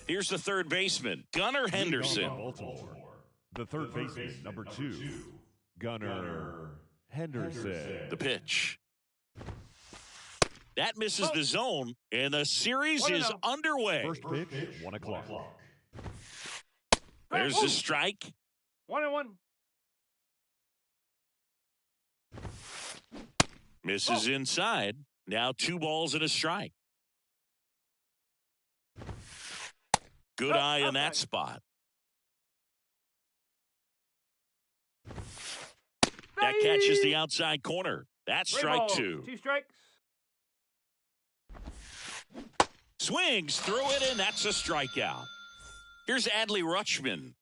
Here's the third baseman, Gunnar Henderson. Baltimore. The third baseman, number 2, Gunnar Henderson. The pitch. That misses the zone, and the series is underway. First pitch, 1 o'clock. There's the strike. 1-1. Misses inside. Now 2 balls and a strike. Good eye in that spot. That catches the outside corner. That's strike 2. 2 strikes. Swings through it, and that's a strikeout. Here's Adley Rutschman.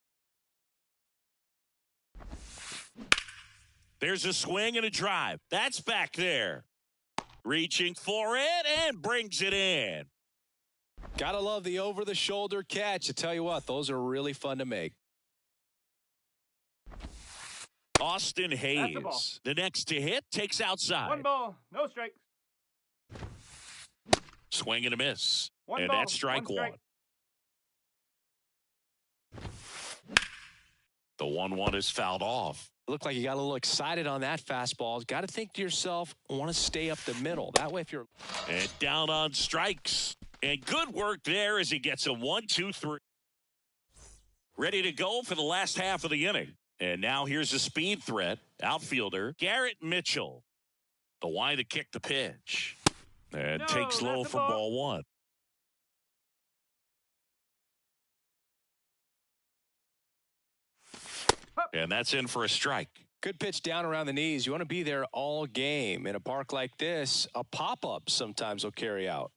There's a swing and a drive. That's back there. Reaching for it and brings it in. Gotta love the over-the-shoulder catch. I tell you what, those are really fun to make. Austin Hayes, the next to hit, takes outside. 1 ball, no strikes. Swing and a miss. 1 and ball, that's strike 1. The 1-1 is fouled off. Looked like you got a little excited on that fastball. Got to think to yourself, I want to stay up the middle. That way if you're... And down on strikes. And good work there as he gets a 1-2-3. Ready to go for the last half of the inning. And now here's a speed threat. Outfielder Garrett Mitchell. The Y to kick the pitch. And takes low for ball 1. And that's in for a strike. Good pitch down around the knees. You want to be there all game. In a park like this, a pop-up sometimes will carry out.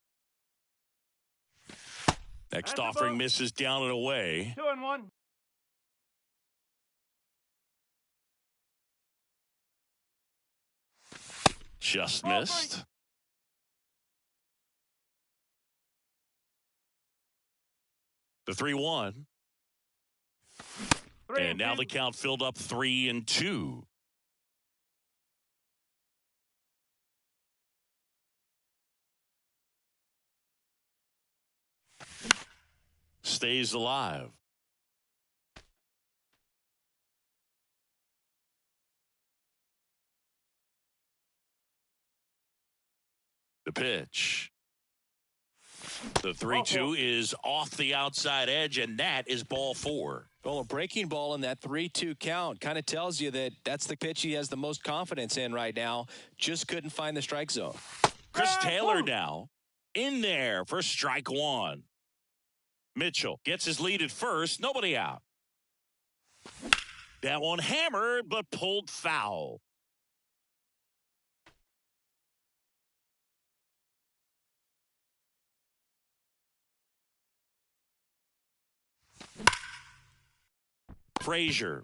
Next offering misses down and away. 2-1. Just missed. The 3-1. And now the count filled up 3-2. Stays alive. The pitch. The 3-2 is off the outside edge, and that is ball 4. Well, a breaking ball in that 3-2 count kind of tells you that that's the pitch he has the most confidence in right now. Just couldn't find the strike zone. Chris Taylor now in there for strike 1. Mitchell gets his lead at first. Nobody out. That one hammered, but pulled foul. Frazier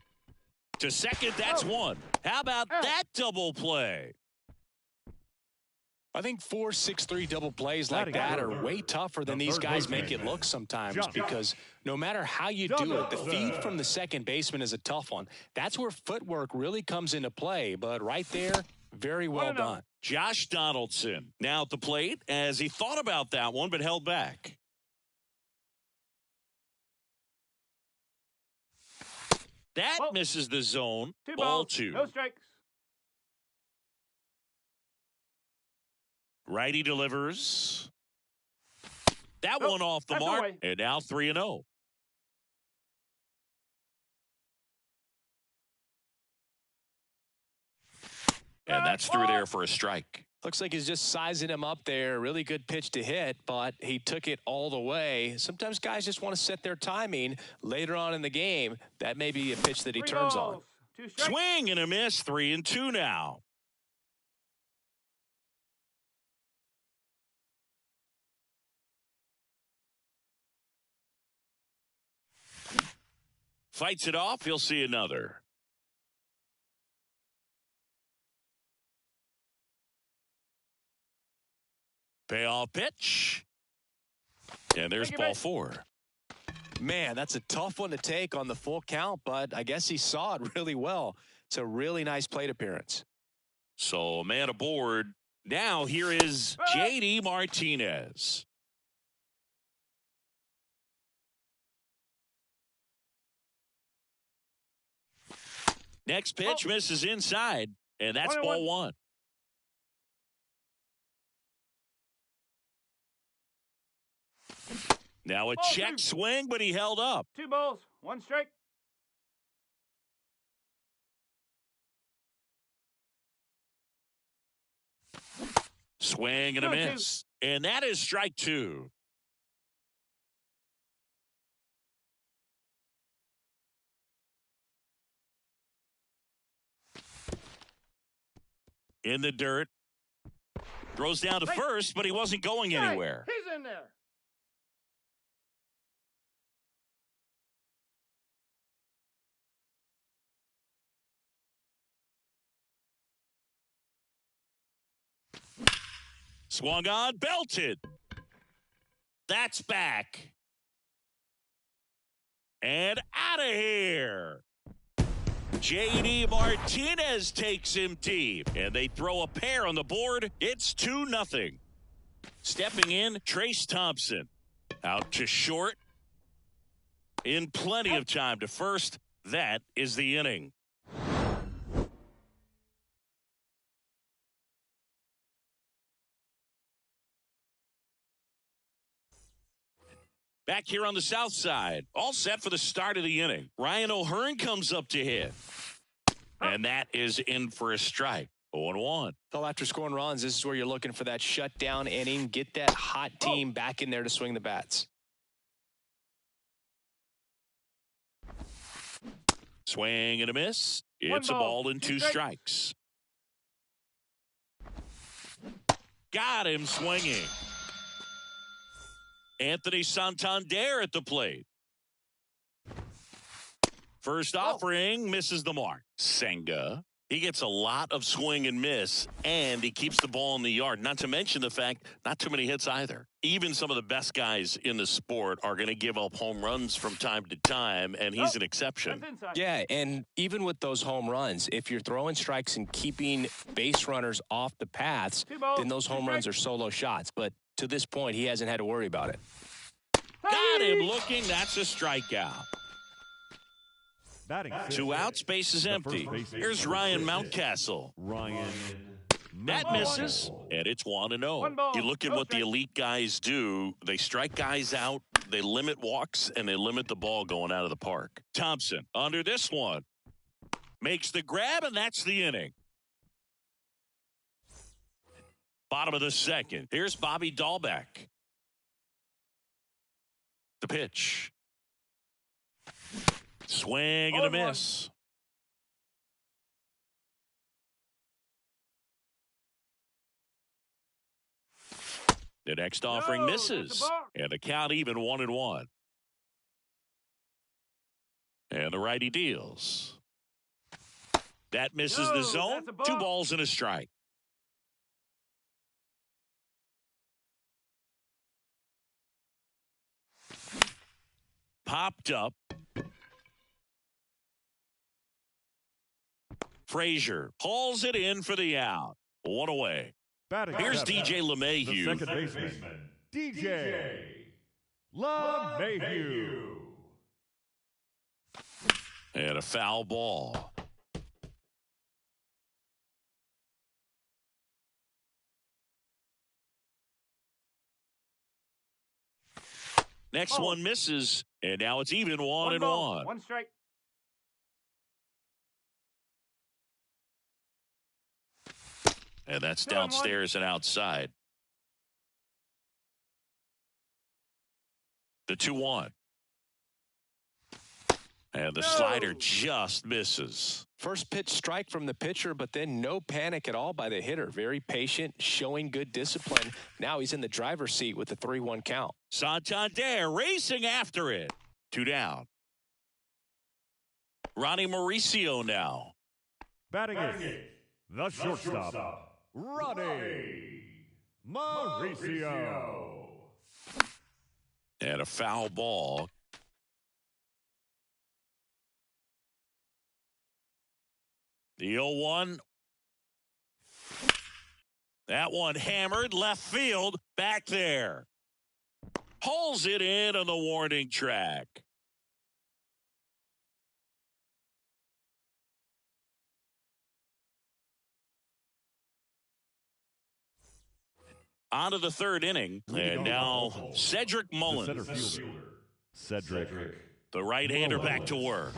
to second. That's 1. How about that double play? I think 4-6-3 double plays like that are way tougher than these guys make it look sometimes, because no matter how you do it, the feed from the second baseman is a tough one. That's where footwork really comes into play, but right there, very well done. Josh Donaldson now at the plate as he thought about that one but held back. That misses the zone. Ball 2. No strikes. Righty delivers. That one off the mark. And now 3-0. And that's through there for a strike. Looks like he's just sizing him up there. Really good pitch to hit, but he took it all the way. Sometimes guys just want to set their timing later on in the game. That may be a pitch that he turns on. Swing and a miss. 3-2 now. Fights it off. He'll see another. Payoff pitch. And there's ball 4. Man, that's a tough one to take on the full count, but I guess he saw it really well. It's a really nice plate appearance. So a man aboard. Now here is J.D. Martinez. Next pitch misses inside, and that's ball 1. Now a check swing, but he held up. 2 balls, 1 strike. Swing and a miss. And that is strike 2. In the dirt. Throws down to first, but he wasn't going anywhere. He's in there. Swung on, belted. That's back. And out of here. J.D. Martinez takes him deep, and they throw a pair on the board. It's 2-0. Stepping in, Trace Thompson. Out to short. In plenty of time to first. That is the inning. Back here on the south side, all set for the start of the inning. Ryan O'Hearn comes up to hit. And that is in for a strike. 0-1. Well, after scoring runs, this is where you're looking for that shutdown inning. Get that hot team back in there to swing the bats. Swing and a miss. It's a ball and 2 strikes. Got him swinging. Anthony Santander at the plate. First offering misses the mark. Senga. He gets a lot of swing and miss, and he keeps the ball in the yard. Not to mention the fact, not too many hits either. Even some of the best guys in the sport are going to give up home runs from time to time, and he's an exception. Yeah, and even with those home runs, if you're throwing strikes and keeping base runners off the paths, then those home runs are solo shots. But to this point, he hasn't had to worry about it. Got him looking. That's a strikeout. Batting 2 outs, base is empty. Here's Ryan Mountcastle. That misses, and it's 1-0. You look at what the elite guys do. They strike guys out, they limit walks, and they limit the ball going out of the park. Thompson, under this one, makes the grab, and that's the inning. Bottom of the second. Here's Bobby Dahlbeck. The pitch. Swing and a miss. The next offering misses. And the count even 1-1. And the righty deals. That misses the zone. 2 balls and a strike. popped up. Frazier hauls it in for the out. One away. Here's DJ LeMahieu. The second baseman, DJ LeMahieu. And a foul ball. Next one misses, and now it's even 1-1. One strike. And that's downstairs and outside. The 2-1. And the slider just misses. First pitch strike from the pitcher, but then no panic at all by the hitter. Very patient, showing good discipline. Now he's in the driver's seat with the 3-1 count. Santander racing after it. 2 down. Ronnie Mauricio now. Batting it, the shortstop, Ronnie Mauricio. And a foul ball. The 0-1. That one hammered left field. Back there. Pulls it in on the warning track. On to the third inning. And now Cedric Mullins. Cedric. The right-hander back to work.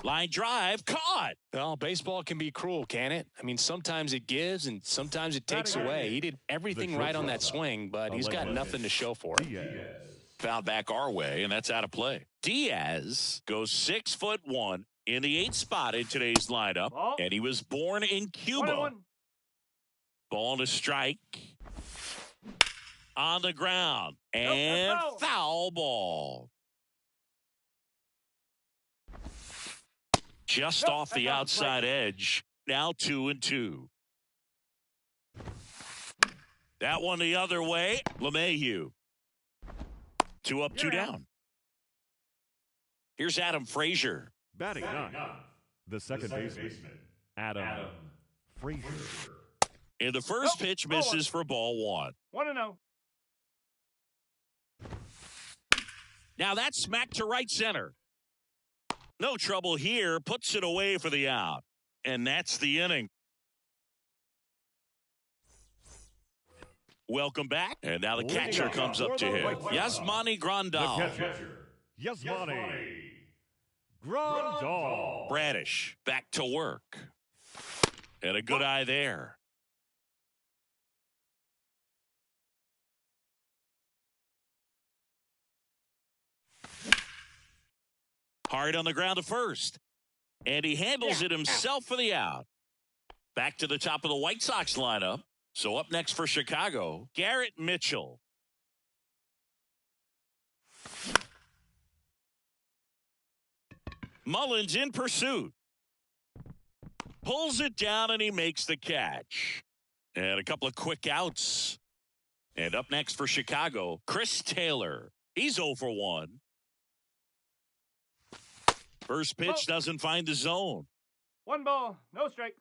Line drive, caught. Well, baseball can be cruel, can it? I mean, sometimes it gives and sometimes it takes away. He did everything right on that swing, but he's got nothing to show for it. Foul back our way, and that's out of play. Diaz goes 6'1" in the 8th spot in today's lineup, and he was born in Cuba. Ball to strike. On the ground, and foul ball. Just off the outside edge. Now 2-2. That one the other way. LeMahieu. 2 up, 2 down. Here's Adam Frazier. Batting 9. The second baseman, Adam Frazier. And the first pitch misses for ball 1. 1-0. Now that's smacked to right center. No trouble here. Puts it away for the out. And that's the inning. Welcome back. And now the catcher comes up to him. Yasmani Grandal. Yasmani Grandal. Bradish back to work. And a good eye there. Hard on the ground to first. And he handles it himself for the out. Back to the top of the White Sox lineup. So up next for Chicago, Garrett Mitchell. Mullins in pursuit. Pulls it down and he makes the catch. And a couple of quick outs. And up next for Chicago, Chris Taylor. He's 0 for 1. First pitch doesn't find the zone. 1 ball, no strikes.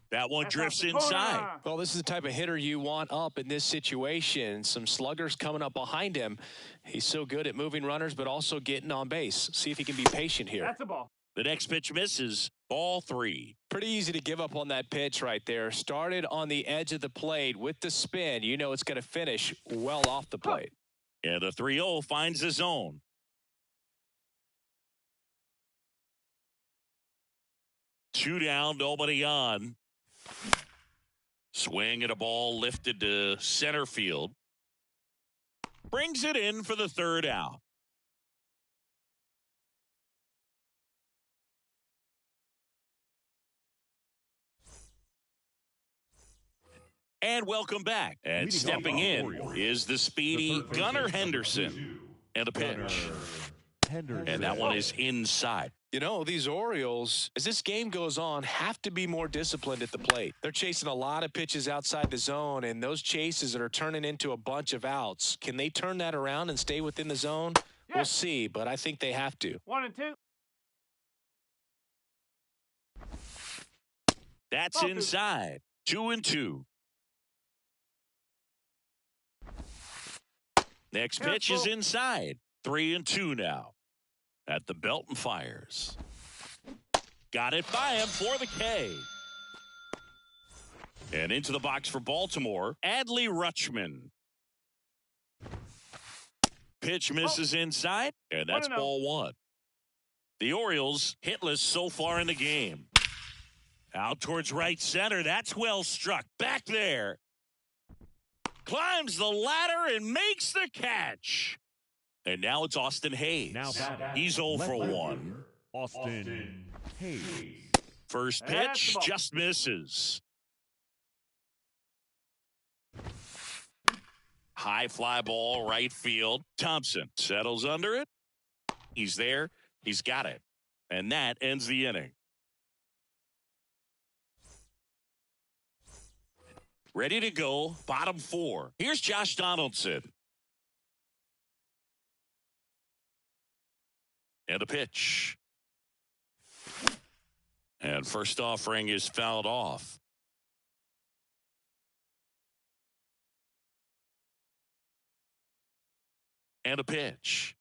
That one drifts inside. Well, this is the type of hitter you want up in this situation. Some sluggers coming up behind him. He's so good at moving runners, but also getting on base. See if he can be patient here. That's a ball. The next pitch misses. Ball 3. Pretty easy to give up on that pitch right there. Started on the edge of the plate with the spin. You know it's going to finish well off the plate. And the 3-0 finds the zone. Two down, nobody on. Swing at a ball lifted to center field. Brings it in for the third out. And welcome back. And stepping in is the speedy Gunnar Henderson. And the pitch. And that one is inside. You know, these Orioles, as this game goes on, have to be more disciplined at the plate. They're chasing a lot of pitches outside the zone, and those chases are turning into a bunch of outs. Can they turn that around and stay within the zone? Yes. We'll see, but I think they have to. 1-2. That's inside. 2-2. Next pitch is inside. 3-2 now. At the belt and fires. Got it by him for the K. And into the box for Baltimore, Adley Rutschman. Pitch misses inside, and that's ball one. The Orioles hitless so far in the game. Out towards right center. That's well struck. Back there. Climbs the ladder and makes the catch. And now it's Austin Hayes. He's 0 for 1. Austin Hayes. First pitch just misses. High fly ball, right field. Thompson settles under it. He's there. He's got it. And that ends the inning. Ready to go, bottom 4. Here's Josh Donaldson. And a pitch. And first offering is fouled off. And a pitch.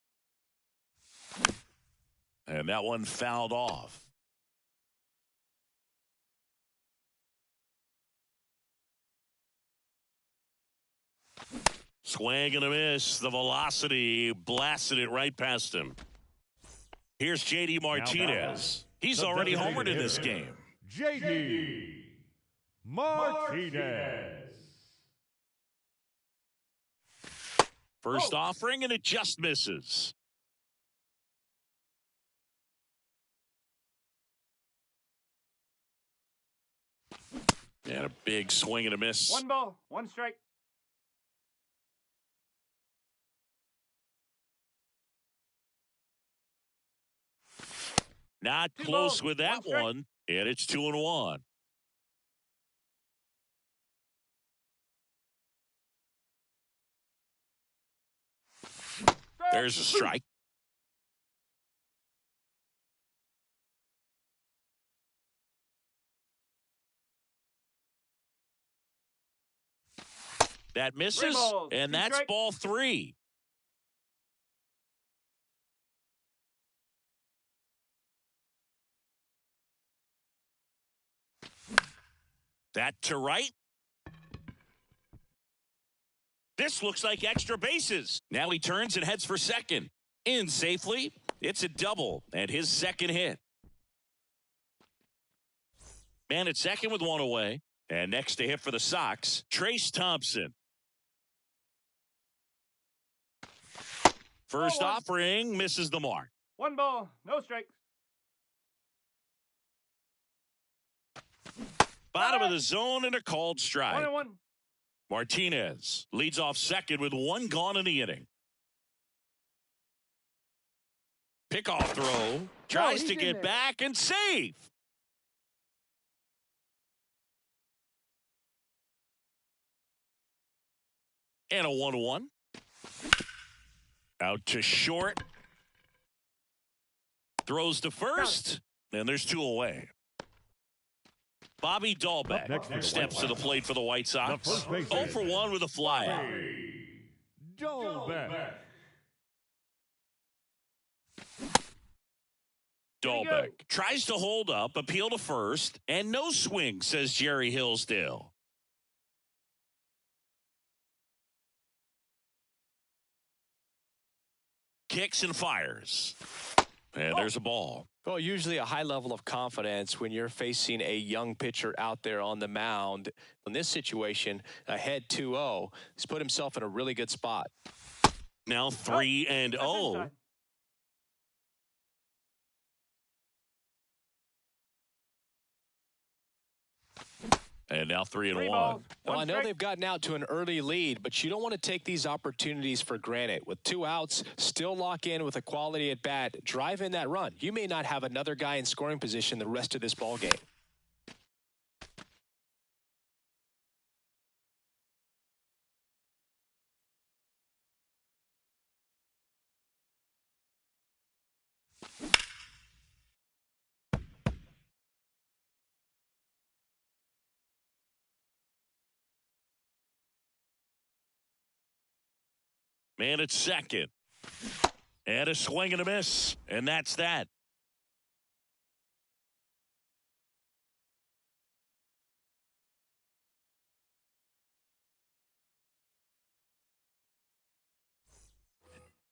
And that one fouled off. Swing and a miss. The velocity blasted it right past him. Here's J.D. Martinez. He's already homered in this game. J.D. Martinez. First offering, and it just misses. And a big swing and a miss. 1 ball, 1 strike. Not close with that one, and it's 2-1. There's a strike. That misses, and that's ball 3. That to right. This looks like extra bases. Now he turns and heads for second. In safely. It's a double and his second hit. Man at second with 1 away. And next to hit for the Sox, Trace Thompson. First offering misses the mark. 1 ball, no strikes. Bottom of the zone and a called strike. 1-1. Martinez leads off second with 1 gone in the inning. Pickoff throw. Tries to get back and safe. And a 1-1. Out to short. Throws to first. And there's 2 away. Bobby Dahlbeck steps to the plate for the White Sox. 0 for 1 with a flyout. Dahlbeck tries to hold up, appeal to first, and no swing, says Jerry Hillsdale. Kicks and fires. And there's a ball. Well, usually a high level of confidence when you're facing a young pitcher out there on the mound. In this situation, ahead 2-0, he's put himself in a really good spot. Now 3-0. And now 3-1. Balls, Well, one I know strike. they've gotten out to an early lead, but you don't want to take these opportunities for granted. With 2 outs, still lock in with a quality at bat, drive in that run. You may not have another guy in scoring position the rest of this ball game. Man at second. And a swing and a miss. And that's that.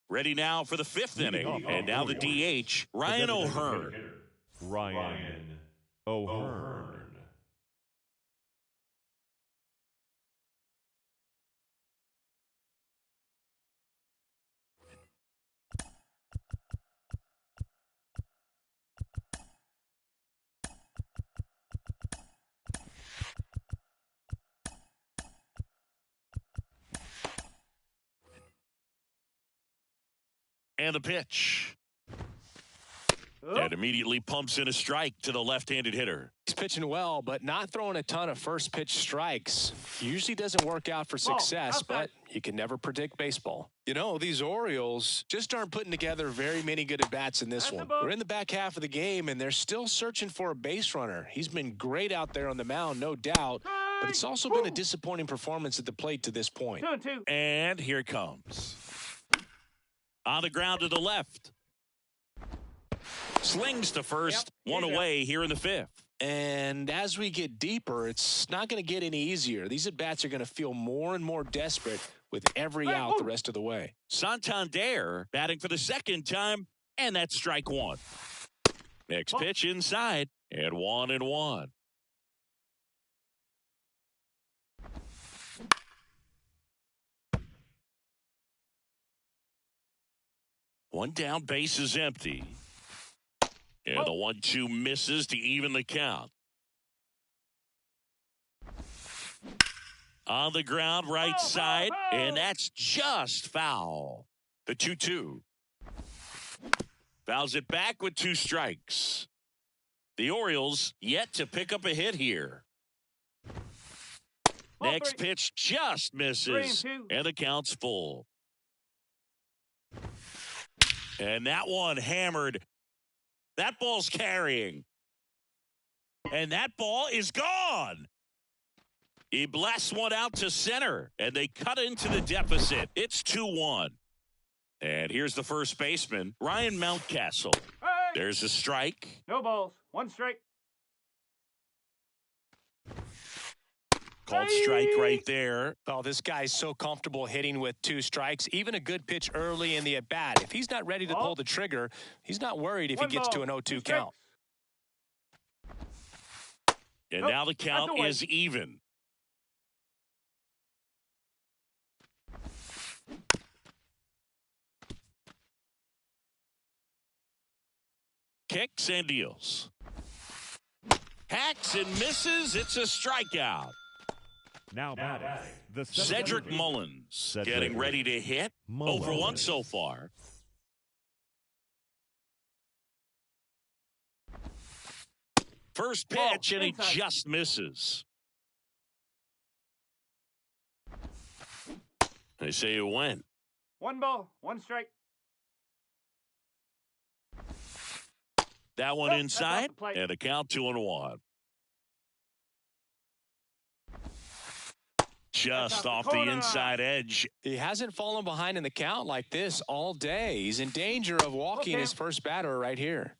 Ready now for the 5th inning. And now the DH, Ryan O'Hearn. Ryan O'Hearn. And the pitch. Oh. And immediately pumps in a strike to the left-handed hitter. He's pitching well, but not throwing a ton of first pitch strikes. Usually doesn't work out for success, but you can never predict baseball. You know, these Orioles just aren't putting together very many good at-bats in this one. We're in the back half of the game, and they're still searching for a base runner. He's been great out there on the mound, no doubt, but it's also been a disappointing performance at the plate to this point. 2-2. And here it comes. On the ground to the left. Slings to first, one away here in the 5th. And as we get deeper, it's not going to get any easier. These at-bats are going to feel more and more desperate with every out the rest of the way. Santander batting for the 2nd time, and that's strike 1. Next pitch inside, and 1-1. One down, base is empty. And the 1-2 misses to even the count. On the ground, right side, and that's just foul. The 2-2. Fouls it back with 2 strikes. The Orioles yet to pick up a hit here. Next pitch just misses, and the count's full. And that one hammered. That ball's carrying. And that ball is gone. He blasts one out to center, and they cut into the deficit. It's 2-1. And here's the first baseman, Ryan Mountcastle. Hey. There's a strike. No balls. 1 strike. Called strike right there. Oh, this guy's so comfortable hitting with 2 strikes. Even a good pitch early in the at-bat. If he's not ready to pull the trigger, he's not worried if he gets to an 0-2 count. And now the count is even. Kicks and deals. Hacks and misses. It's a strikeout. Now batting, the Cedric Mullins getting ready to hit. 0 for 1 so far. First pitch, and he just misses. They say it went. 1 ball, 1 strike. That one inside, and a count 2-1. Just off the inside edge. He hasn't fallen behind in the count like this all day. He's in danger of walking his first batter right here.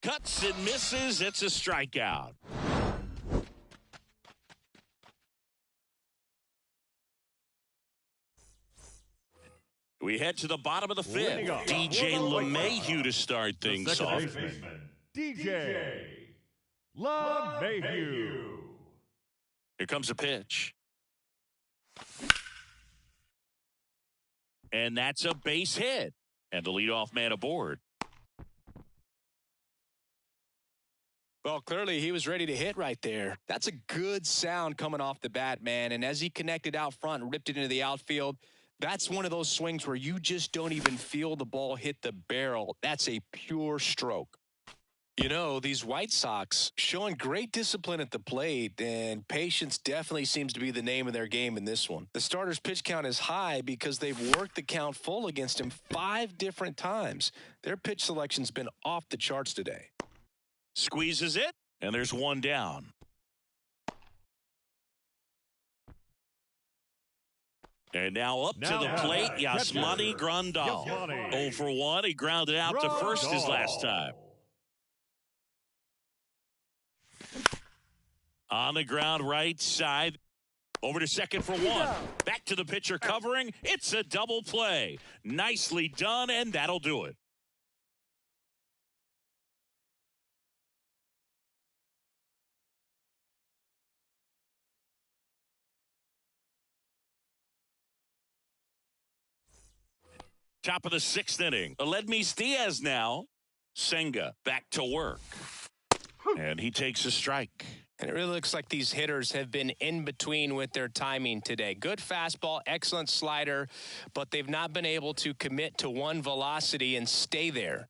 Cuts and misses. It's a strikeout. We head to the bottom of the 5th. DJ LeMahieu to start things off. DJ LeMahieu. Here comes a pitch. And that's a base hit. And the leadoff man aboard. Well, clearly he was ready to hit right there. That's a good sound coming off the bat, man. And as he connected out front and ripped it into the outfield, that's one of those swings where you just don't even feel the ball hit the barrel. That's a pure stroke. You know, these White Sox showing great discipline at the plate, and patience definitely seems to be the name of their game in this one. The starter's pitch count is high because they've worked the count full against him 5 different times. Their pitch selection's been off the charts today. Squeezes it, and there's one down. And now up to the plate, Yasmani Grandal. 0 for 1. He grounded out to first his last time. On the ground, right side. Over to second for 1. Back to the pitcher covering. It's a double play. Nicely done, and that'll do it. Top of the 6th inning. Aledmys Diaz now. Senga back to work. And he takes a strike. And it really looks like these hitters have been in between with their timing today. Good fastball, excellent slider, but they've not been able to commit to one velocity and stay there.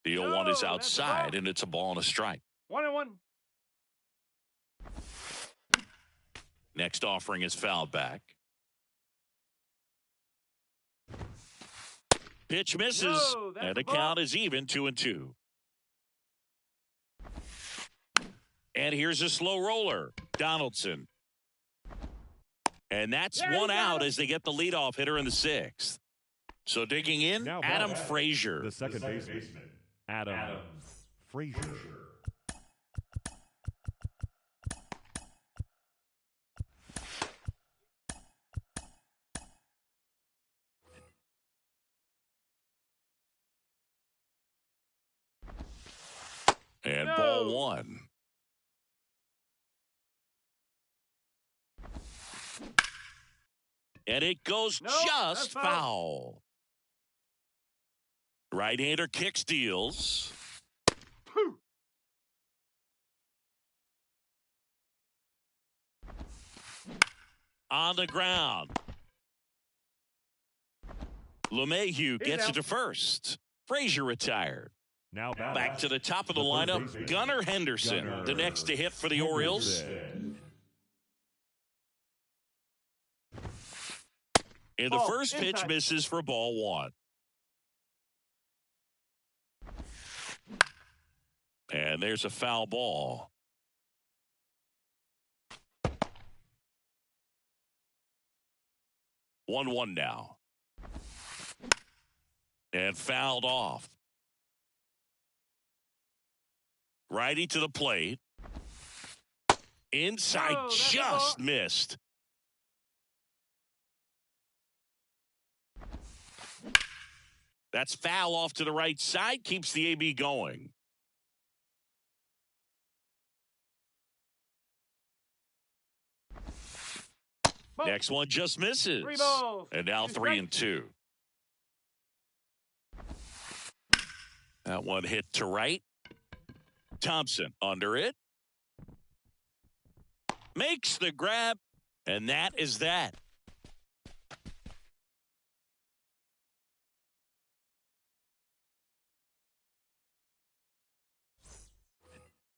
The 0-1 is outside, and it's a ball and a strike. 1-1. Next offering is fouled back. Pitch misses, and the count is even 2-2. And here's a slow roller, Donaldson. And that's one out as they get the leadoff hitter in the 6th. So digging in, now Adam Frazier. The second baseman, Adam Frazier. And ball 1. And it goes just foul. Right-hander kick steals. On the ground. LeMahieu gets it to first. Frazier retired. Now back to the top of the lineup, Gunnar Henderson, the next to hit for the Orioles. And the first pitch misses for ball 1. And there's a foul ball. One now. And fouled off. Righty to the plate. Inside, just missed. That's foul off to the right side. Keeps the AB going. Next one just misses. 3 balls. And now 3-2. That one hit to right. Thompson under it. Makes the grab. And that is that.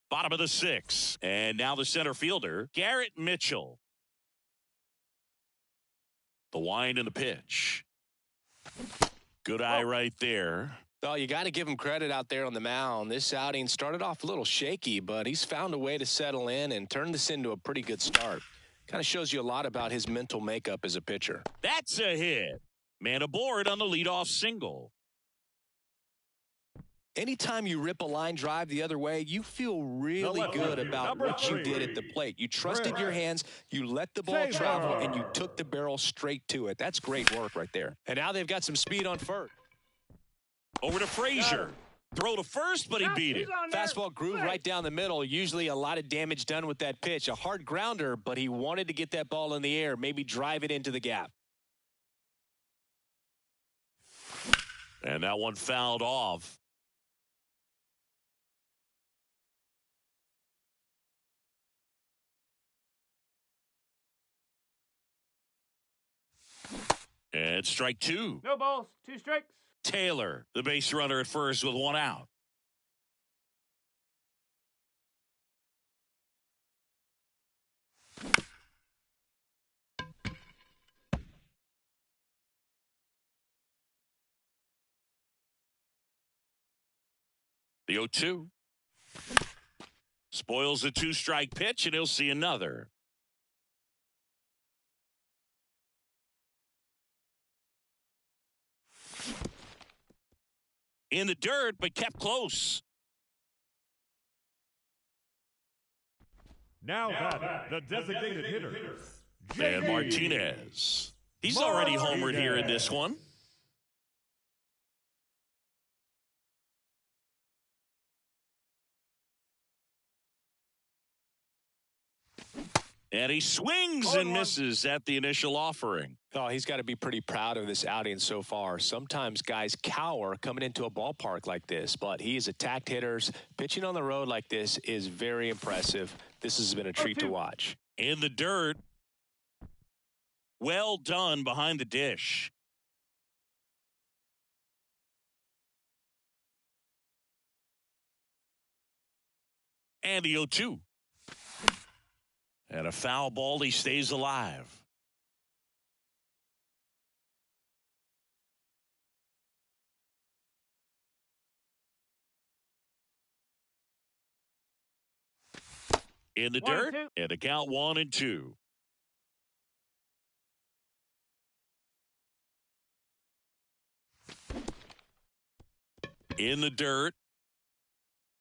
Bottom of the 6th. And now the center fielder, Garrett Mitchell. The wind and the pitch. Good eye right there. Well, you got to give him credit out there on the mound. This outing started off a little shaky, but he's found a way to settle in and turn this into a pretty good start. Kind of shows you a lot about his mental makeup as a pitcher. That's a hit. Man aboard on the leadoff single. Anytime you rip a line drive the other way, you feel really good about what you did at the plate. You trusted your hands, you let the ball travel, and you took the barrel straight to it. That's great work right there. And now they've got some speed on first. Over to Frazier. Throw to first, but he beat it. Fastball groove right down the middle. Usually a lot of damage done with that pitch. A hard grounder, but he wanted to get that ball in the air, maybe drive it into the gap. And that one fouled off. And strike two. No balls. 2 strikes. Taylor, the base runner at first with 1 out. The 0-2. Spoils the 2-strike pitch, and he'll see another. In the dirt, but kept close. Now batting, the designated hitter, And Martinez. He's already homered here in this one. And he swings and misses at the initial offering. Oh, he's got to be pretty proud of this outing so far. Sometimes guys cower coming into a ballpark like this, but he has attacked hitters. Pitching on the road like this is very impressive. This has been a treat to watch. In the dirt. Well done behind the dish. And the 0-2. And a foul ball, he stays alive. In the dirt, and a count 1-2. In the dirt.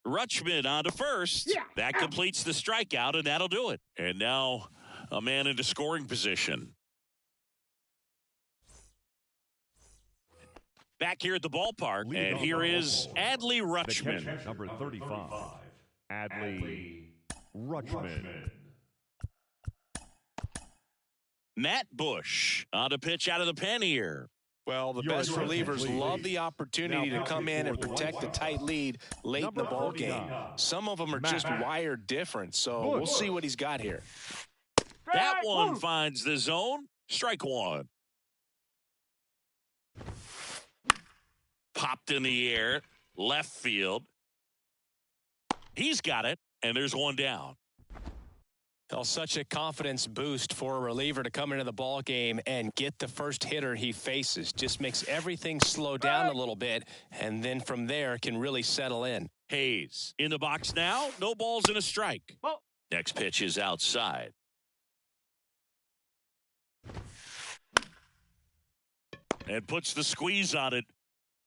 Rutschman on to first. Yeah. That completes the strikeout, and that'll do it. And now a man into scoring position. Back here at the ballpark, and here is Adley Rutschman. Catcher, number 35, Adley Rutschman. Matt Bush on to pitch out of the pen here. Well, the best relievers love the opportunity to come in and protect a tight lead late in the ball game. Some of them are just wired different, so we'll see what he's got here. That one finds the zone. Strike one. Popped in the air. Left field. He's got it, and there's one down. Well, such a confidence boost for a reliever to come into the ball game and get the first hitter he faces. Just makes everything slow down a little bit, and then from there can really settle in. Hayes in the box now. No balls and a strike. Ball. Next pitch is outside. And puts the squeeze on it.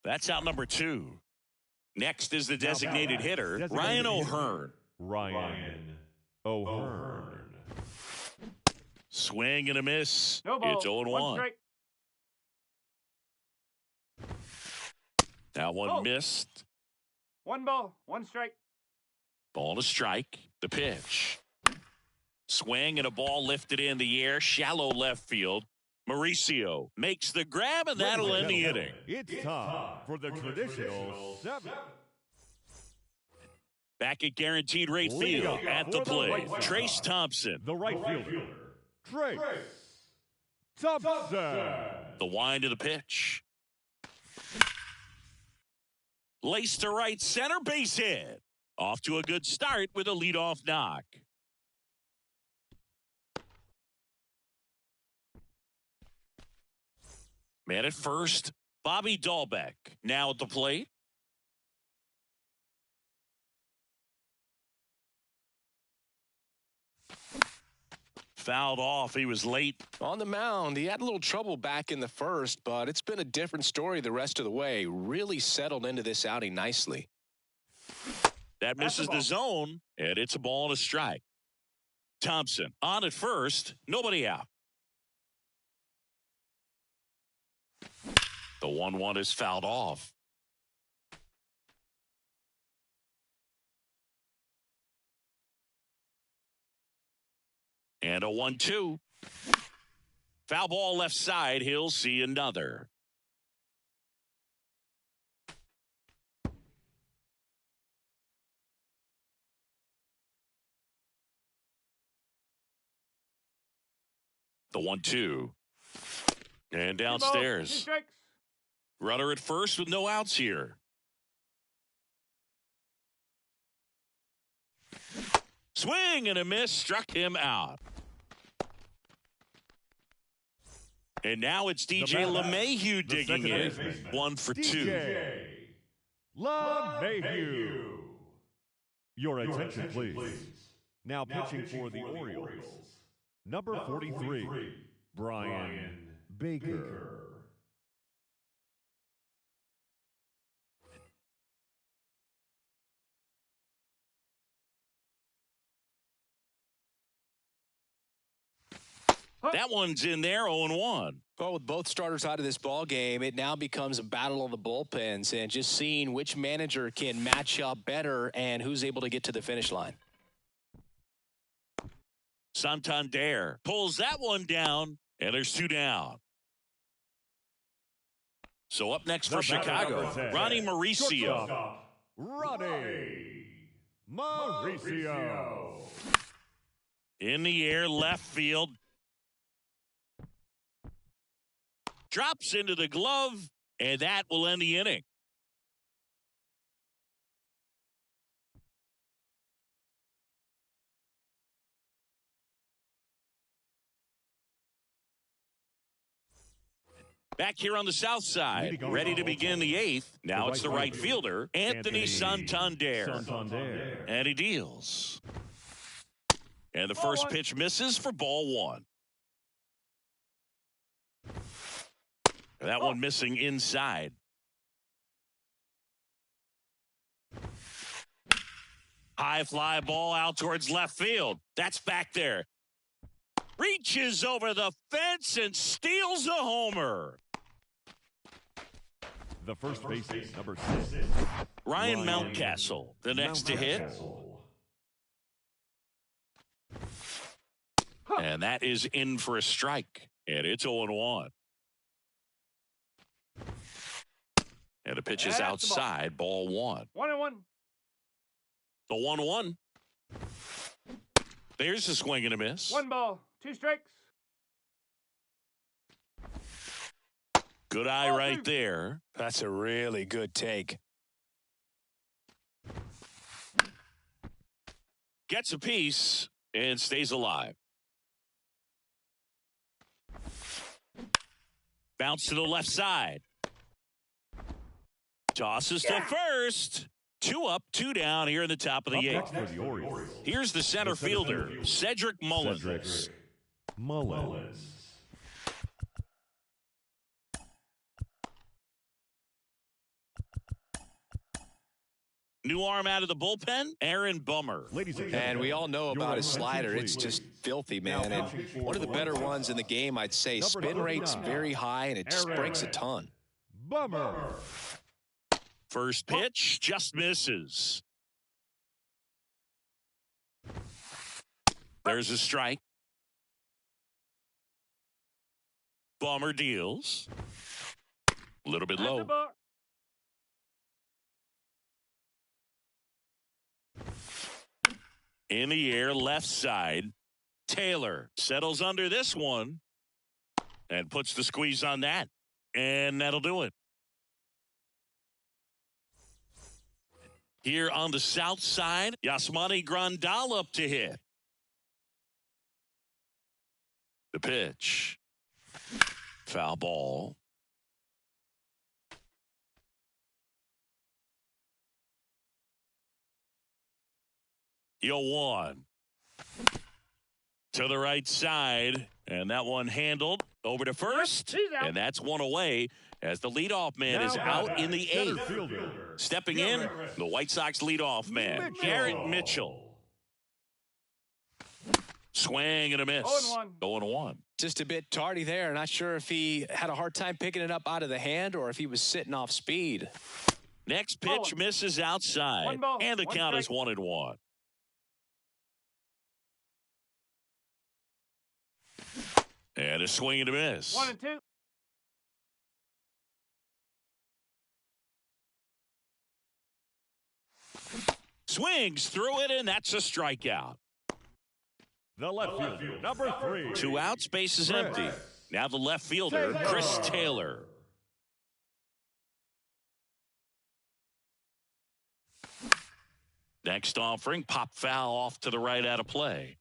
That's out number 2. Next is the designated hitter, Ryan O'Hearn. Ryan O'Hearn. Swing and a miss. No ball. It's 0-1. 1 strike. That one missed. 1 ball. 1 strike. Ball to strike. The pitch. Swing and a ball lifted in the air. Shallow left field. Mauricio makes the grab, and that'll end the inning. It's time for the traditional 7. Back at Guaranteed Rate Field at the plate, Trace Thompson. The right fielder, Trace Thompson. The wind of the pitch. Lace to right center, base hit. Off to a good start with a leadoff knock. Man at first, Bobby Dahlbeck. Now at the plate. Fouled off. He was late. On the mound, he had a little trouble back in the first, but it's been a different story the rest of the way. Really settled into this outing nicely. That misses the zone, and it's a ball and a strike. Thompson on at first. Nobody out. The 1-1 is fouled off. And a 1-2. Foul ball left side. He'll see another. The 1-2. And 2 balls, 2 downstairs. strikes. Runner at first with no outs here. Swing and a miss, struck him out. And now it's DJ LeMahieu digging in. 1 for 2. DJ LeMahieu. Your attention, please. Now pitching for the Orioles, number 43, Brian Baker. That one's in there, 0-1. Well, with both starters out of this ball game, it now becomes a battle of the bullpens and just seeing which manager can match up better and who's able to get to the finish line. Santander pulls that one down, and there's 2 down. So up next for Chicago, Ronnie Mauricio. Ronnie Mauricio. In the air, left field. Drops into the glove, and that will end the inning. Back here on the south side, ready to begin the 8th. Now it's the right fielder, Anthony Santander. And he deals. And the first pitch misses for ball 1. That one missing inside. High fly ball out towards left field. That's back there. Reaches over the fence and steals a homer. The first baseman, number 6, Ryan Mountcastle, the next to hit. And that is in for a strike. And it's 0-1. And the pitch is outside, ball 1. 1-1. The 1-1. There's a swing and a miss. 1 ball, 2 strikes. Good eye right there. That's a really good take. Gets a piece and stays alive. Bounce to the left side. Tosses to first. 2 up, 2 down here in the top of the 8th. Here's the center fielder, Cedric Mullins. New arm out of the bullpen, Aaron Bummer. And we all know about his slider. It's just filthy, man. And one of the better ones in the game, I'd say. Spin rate's very high, and it just breaks a ton. Bummer. First pitch just misses. There's a strike. Bummer deals. A little bit low. In the air, left side. Taylor settles under this one and puts the squeeze on that. And that'll do it. Here on the south side, Yasmani Grandal up to hit. The pitch. Foul ball. You'll one. To the right side. And that one handled over to first. And that's one away as the leadoff man is out in the 8th. Stepping in, the White Sox leadoff man, Garrett Mitchell. Swing and a miss. 0-1. Just a bit tardy there. Not sure if he had a hard time picking it up out of the hand or if he was sitting off speed. Next pitch misses outside. And the count is 1-1. And a swing and a miss. 1-2. Swings through it, and that's a strikeout. The left fielder, number 3. 2 outs, base is empty. Now the left fielder, Chris Taylor. Next offering, pop foul off to the right out of play.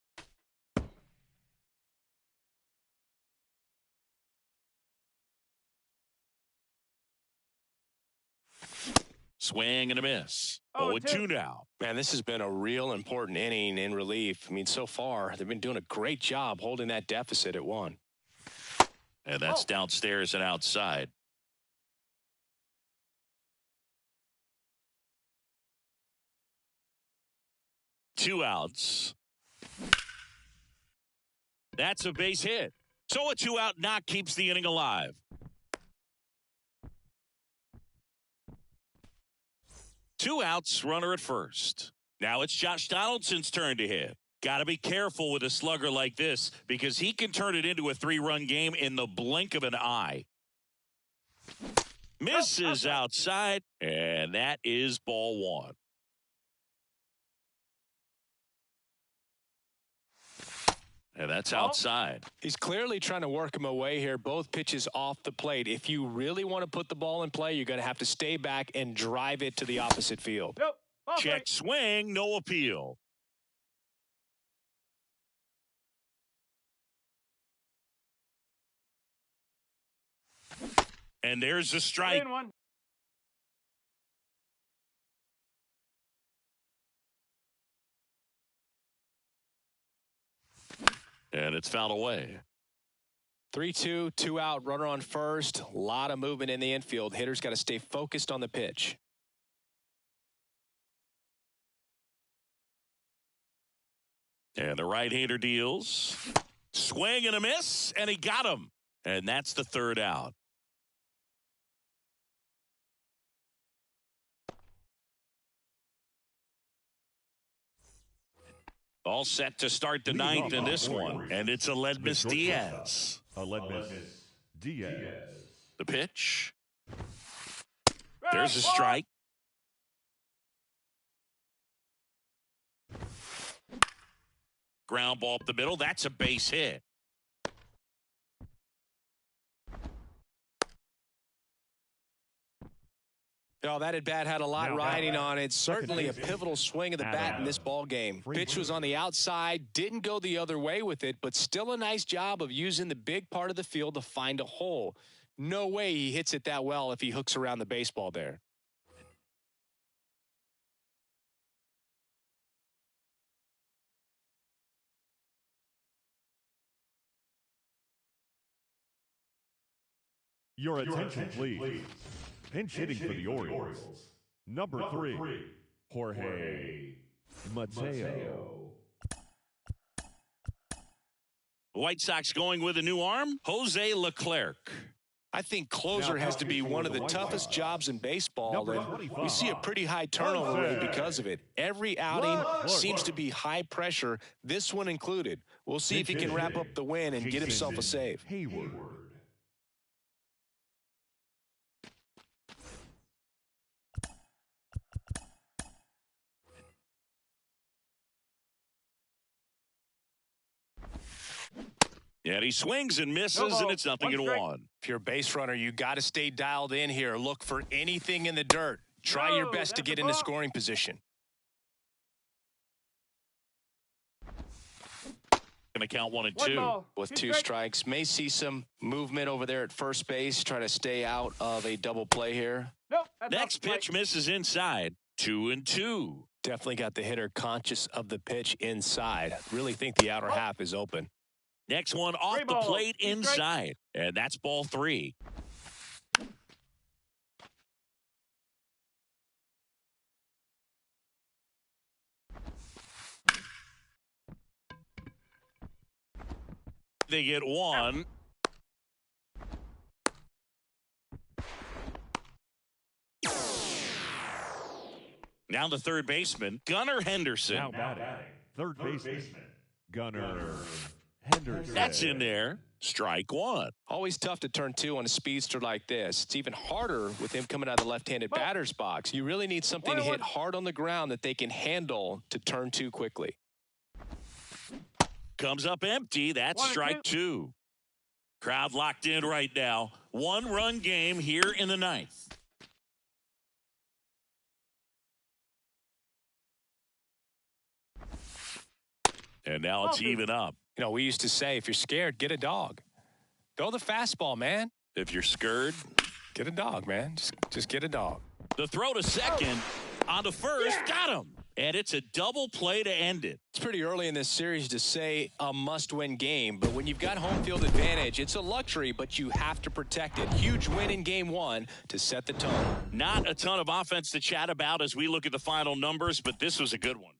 Swing and a miss. 0-2 now. Man, this has been a real important inning in relief. I mean, so far, they've been doing a great job holding that deficit at 1. And that's downstairs and outside. Two outs. That's a base hit. So a 2-out knock keeps the inning alive. Two outs, runner at first. Now it's Josh Donaldson's turn to hit. Got to be careful with a slugger like this because he can turn it into a 3-run game in the blink of an eye. Misses outside, and that is ball 1. And that's outside. He's clearly trying to work him away here. Both pitches off the plate. If you really want to put the ball in play, you're going to have to stay back and drive it to the opposite field. Check swing, no appeal. And there's the strike. And it's fouled away. 3-2, 2-out, runner on first. A lot of movement in the infield. Hitter's got to stay focused on the pitch. And the right-hander deals. Swing and a miss, and he got him. And that's the 3rd out. All set to start the 9th in this one, and it's Aledmys Diaz. Aledmys Diaz. The pitch. There's a strike. Ground ball up the middle. That's a base hit. Oh, that at bat had a lot riding on it. Certainly a pivotal swing of the bat in this ball game. Pitch was on the outside, didn't go the other way with it, but still a nice job of using the big part of the field to find a hole. No way he hits it that well if he hooks around the baseball there. Your attention, please. Pinch hitting for the Orioles. Number 3, Jorge Mateo. White Sox going with a new arm, Jose Leclerc. I think closer has to be one of the toughest jobs in baseball, and we see a pretty high turnover rate because of it. Every outing seems to be high pressure, this one included. We'll see if he can wrap up the win and get himself a save. Hayward. Yeah, he swings and misses, and it's 0-1. If you're a base runner, you got to stay dialed in here. Look for anything in the dirt. Try your best to get into scoring position. Going to count 1 and 2. With 2 strikes. May see some movement over there at first base. Try to stay out of a double play here. Next pitch misses inside. 2-2. Definitely got the hitter conscious of the pitch inside. Really think the outer half is open. Next one off the plate inside. And that's ball 3. They get 1. Now the third baseman, Gunnar Henderson. Now batting, third baseman, Gunnar Henderson. That's in there. Strike 1. Always tough to turn 2 on a speedster like this. It's even harder with him coming out of the left-handed batter's box. You really need something to hit hard on the ground that they can handle to turn 2 quickly. Comes up empty. That's strike 2. Crowd locked in right now. 1-run game here in the ninth. And now it's even up. You know, we used to say, if you're scared, get a dog. Throw the fastball, man. If you're scared, get a dog, man. Just get a dog. The throw to second on the first, got him. And it's a double play to end it. It's pretty early in this series to say a must-win game, but when you've got home field advantage, it's a luxury, but you have to protect it. Huge win in game one to set the tone. Not a ton of offense to chat about as we look at the final numbers, but this was a good one.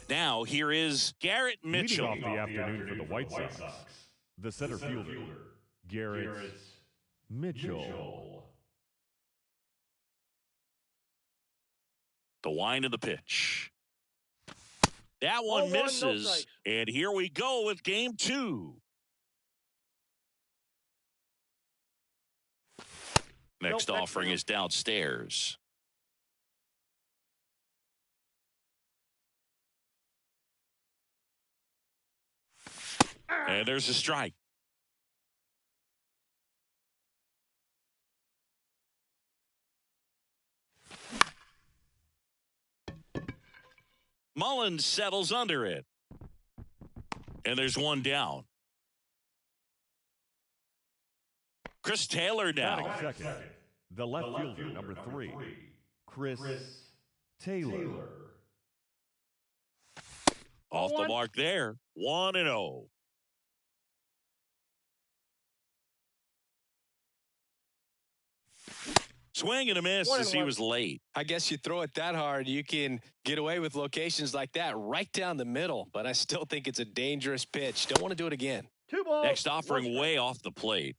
Now, here is Garrett Leading Mitchell. off the afternoon for the White Sox, the center fielder, Garrett Mitchell. The wind of the pitch. That one Ball one, no misses. strikes. And here we go with game 2. Next Nope, offering is downstairs. And there's a strike. Mullins settles under it. And there's one down. Chris Taylor now. Batting second, the left fielder, number 3, Chris Taylor. Off the mark there. 1-0. Swing and a miss as he was late. I guess you throw it that hard, you can get away with locations like that right down the middle. But I still think it's a dangerous pitch. Don't want to do it again. 2 balls. Next offering way off the plate.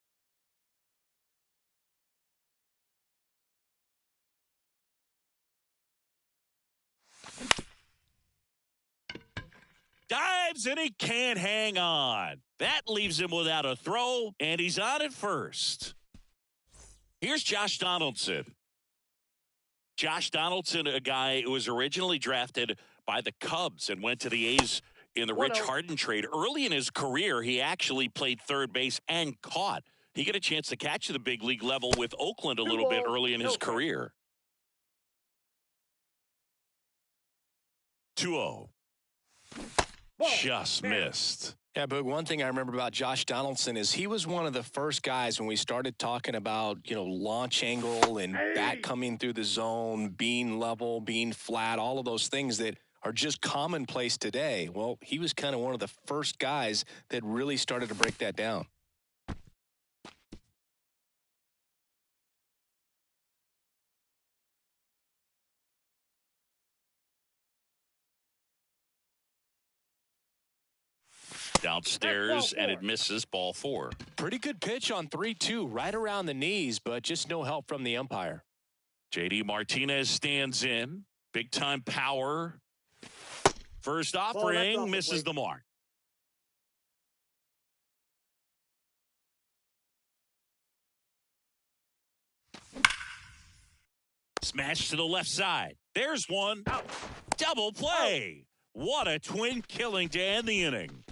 Dives and he can't hang on. That leaves him without a throw, and he's on at first. Here's Josh Donaldson. Josh Donaldson, a guy who was originally drafted by the Cubs and went to the A's in the Rich Harden trade. Early in his career, he actually played third base and caught. He got a chance to catch at the big league level with Oakland a little bit early in his career. 2-0. Just missed. Yeah, but one thing I remember about Josh Donaldson is he was one of the first guys when we started talking about, launch angle and bat coming through the zone, being level, being flat, all of those things that are just commonplace today. Well, he was kind of one of the first guys that really started to break that down. Downstairs, and it misses. Ball 4. Pretty good pitch on 3-2, right around the knees, but just no help from the umpire. JD Martinez stands in. Big time power. First offering misses the mark. Smash to the left side. There's one. Double play. What a twin killing to end the inning.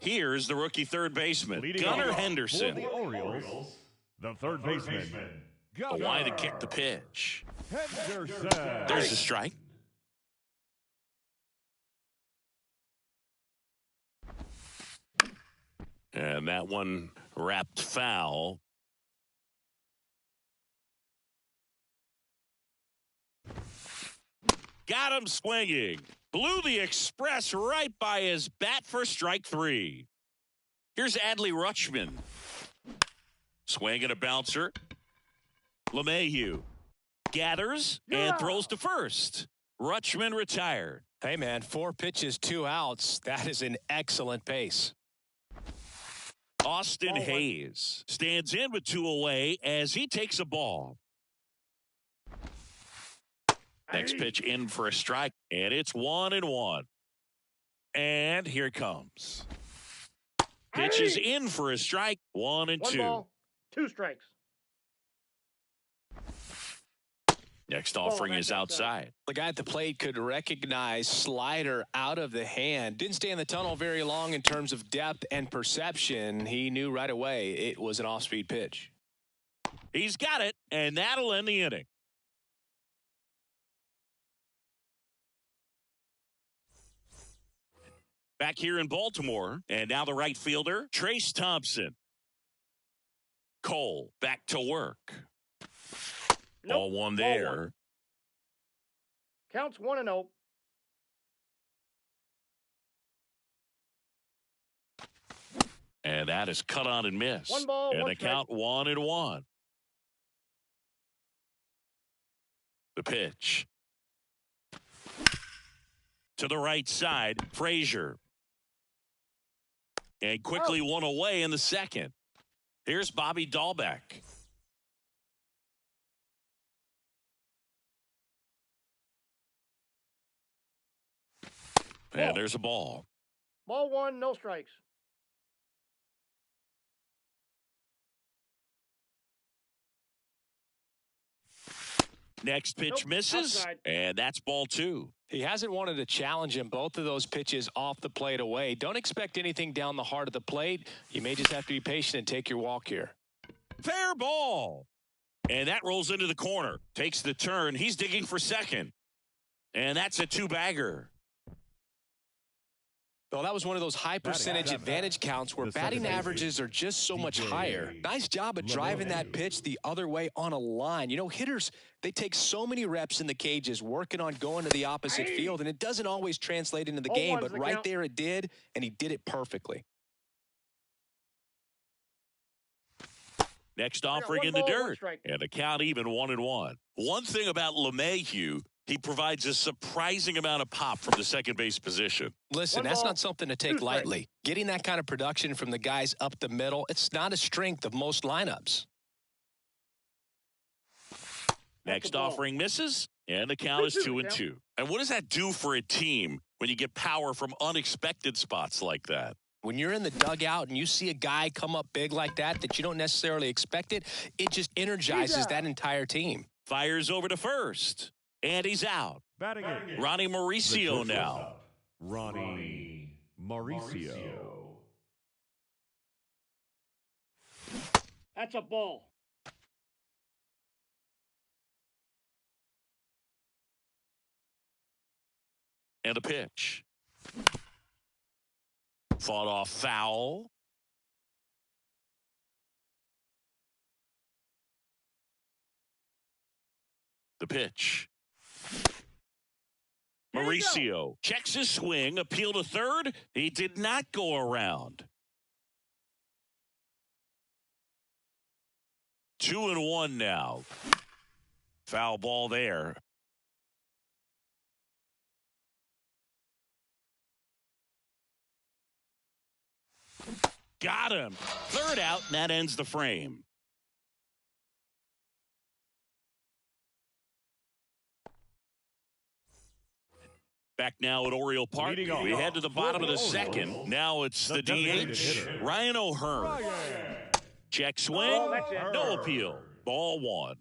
Here's the rookie third baseman, Leading Gunnar off Henderson. For the Orioles, the third baseman, A wide to kick the pitch. Henderson. There's a strike. And that one wrapped foul. Got him swinging. Blew the express right by his bat for strike 3. Here's Adley Rutschman. Swing and a bouncer. LeMahieu gathers and throws to first. Rutschman retired. Hey, man, 4 pitches, 2 outs. That is an excellent pace. Austin Hayes stands in with 2 away as he takes a ball. Next pitch in for a strike, and it's 1-1. And here it comes. Pitch is in for a strike, 1-2. 1 ball, 2 strikes. Next offering is outside. The guy at the plate could recognize slider out of the hand. Didn't stay in the tunnel very long in terms of depth and perception. He knew right away it was an off-speed pitch. He's got it, and that'll end the inning. Back here in Baltimore, and now the right fielder, Trace Thompson. Cole back to work. Ball 1 there. Counts 1-0. And that is cut on and missed. 1 ball, and 1 the count 1-1. The pitch. To the right side, Frazier. And quickly one away in the second. Here's Bobby Dahlbeck. And there's a ball. Ball one, no strikes. Next pitch misses, outside. and that's ball two. He hasn't wanted to challenge him both of those pitches off the plate away. Don't expect anything down the heart of the plate. You may just have to be patient and take your walk here. Fair ball. And that rolls into the corner. Takes the turn. He's digging for second. And that's a two-bagger. Well, that was one of those high percentage advantage counts where batting averages are just so much higher. Nice job of driving that pitch the other way on a line. You know, hitters, they take so many reps in the cages working on going to the opposite field, and it doesn't always translate into the game, but right there it did, and he did it perfectly. Next offering in the dirt, and the count even 1-1. One thing about LeMahieu, he provides a surprising amount of pop from the second base position. Listen, that's not something to take lightly. Getting that kind of production from the guys up the middle, it's not a strength of most lineups. Next offering misses, and the count is 2-2. And what does that do for a team when you get power from unexpected spots like that? When you're in the dugout and you see a guy come up big like that you don't necessarily expect it just energizes that entire team. Fires over to first. And he's out. Batting it. Ronnie Mauricio now. Ronnie Mauricio. That's a ball. And a pitch. Fought off foul. The pitch. Mauricio checks his swing, appeal to third. He did not go around. 2-1 now. Foul ball there. Got him. Third out, and that ends the frame. Back now at Oriole Park. We head to the bottom of the second. Now it's the DH, Ryan O'Hearn. Check swing, no appeal. Ball one.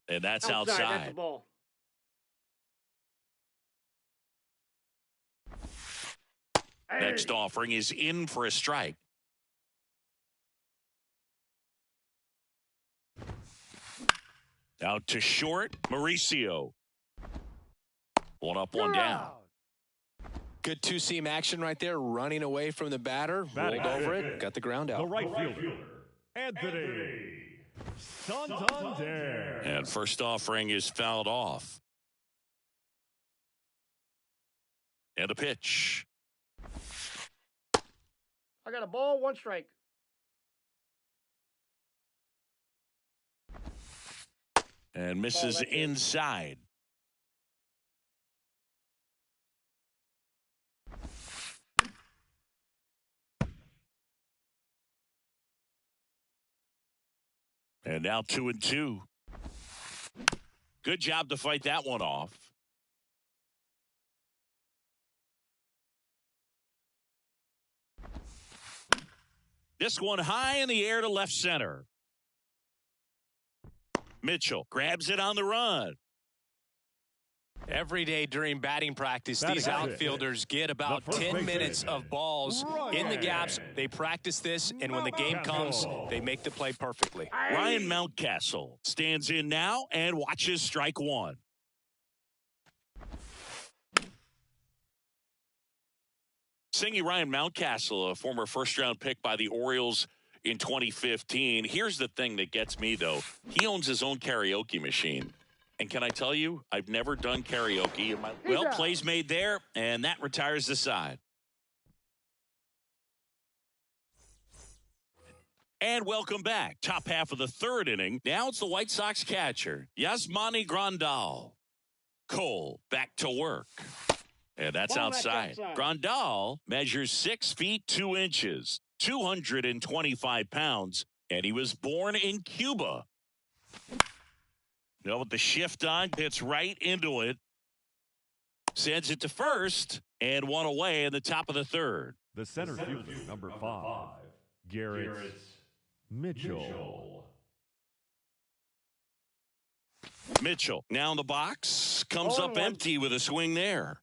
And that's outside. That's the ball. Next offering is in for a strike. Out to short, Mauricio. One up, one down. Good two-seam action right there, running away from the batter. Rolled over it, got the ground out. The right fielder, Anthony Santander. And first offering is fouled off. And a pitch. I got a ball, one strike. And misses inside. And now 2-2. Good job to fight that one off. This one high in the air to left center. Mitchell grabs it on the run. Every day during batting practice, these outfielders get about 10 minutes of balls in the gaps. They practice this, and when the game comes, they make the play perfectly. Ryan Mountcastle stands in now and watches strike one. Singing Ryan Mountcastle, a former first-round pick by the Orioles in 2015. Here's the thing that gets me, though. He owns his own karaoke machine. And can I tell you, I've never done karaoke. Well, plays made there, and that retires the side. And welcome back. Top half of the third inning. Now it's the White Sox catcher, Yasmani Grandal. Cole back to work. And that's Ball, that's outside. outside. Grandal measures 6 feet 2 inches, 225 pounds, and he was born in Cuba. With the shift on, hits right into it. Sends it to first, and one away in the top of the third. The center fielder, number 5, Garrett Mitchell. Mitchell now in the box, comes up empty with a swing there.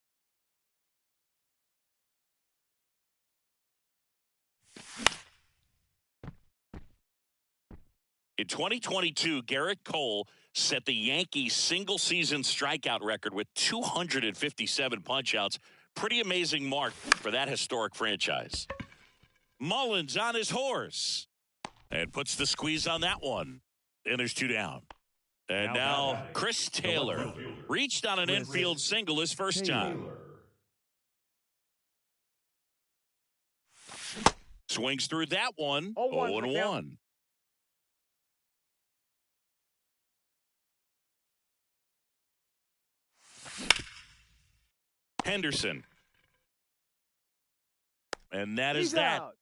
In 2022, Garrett Cole set the Yankees single-season strikeout record with 257 punch-outs. Pretty amazing mark for that historic franchise. Mullins on his horse and puts the squeeze on that one. And there's 2 down. And now Chris Taylor reached on an infield single his first time. Swings through that one. 0-1. Henderson. And that is that. Out.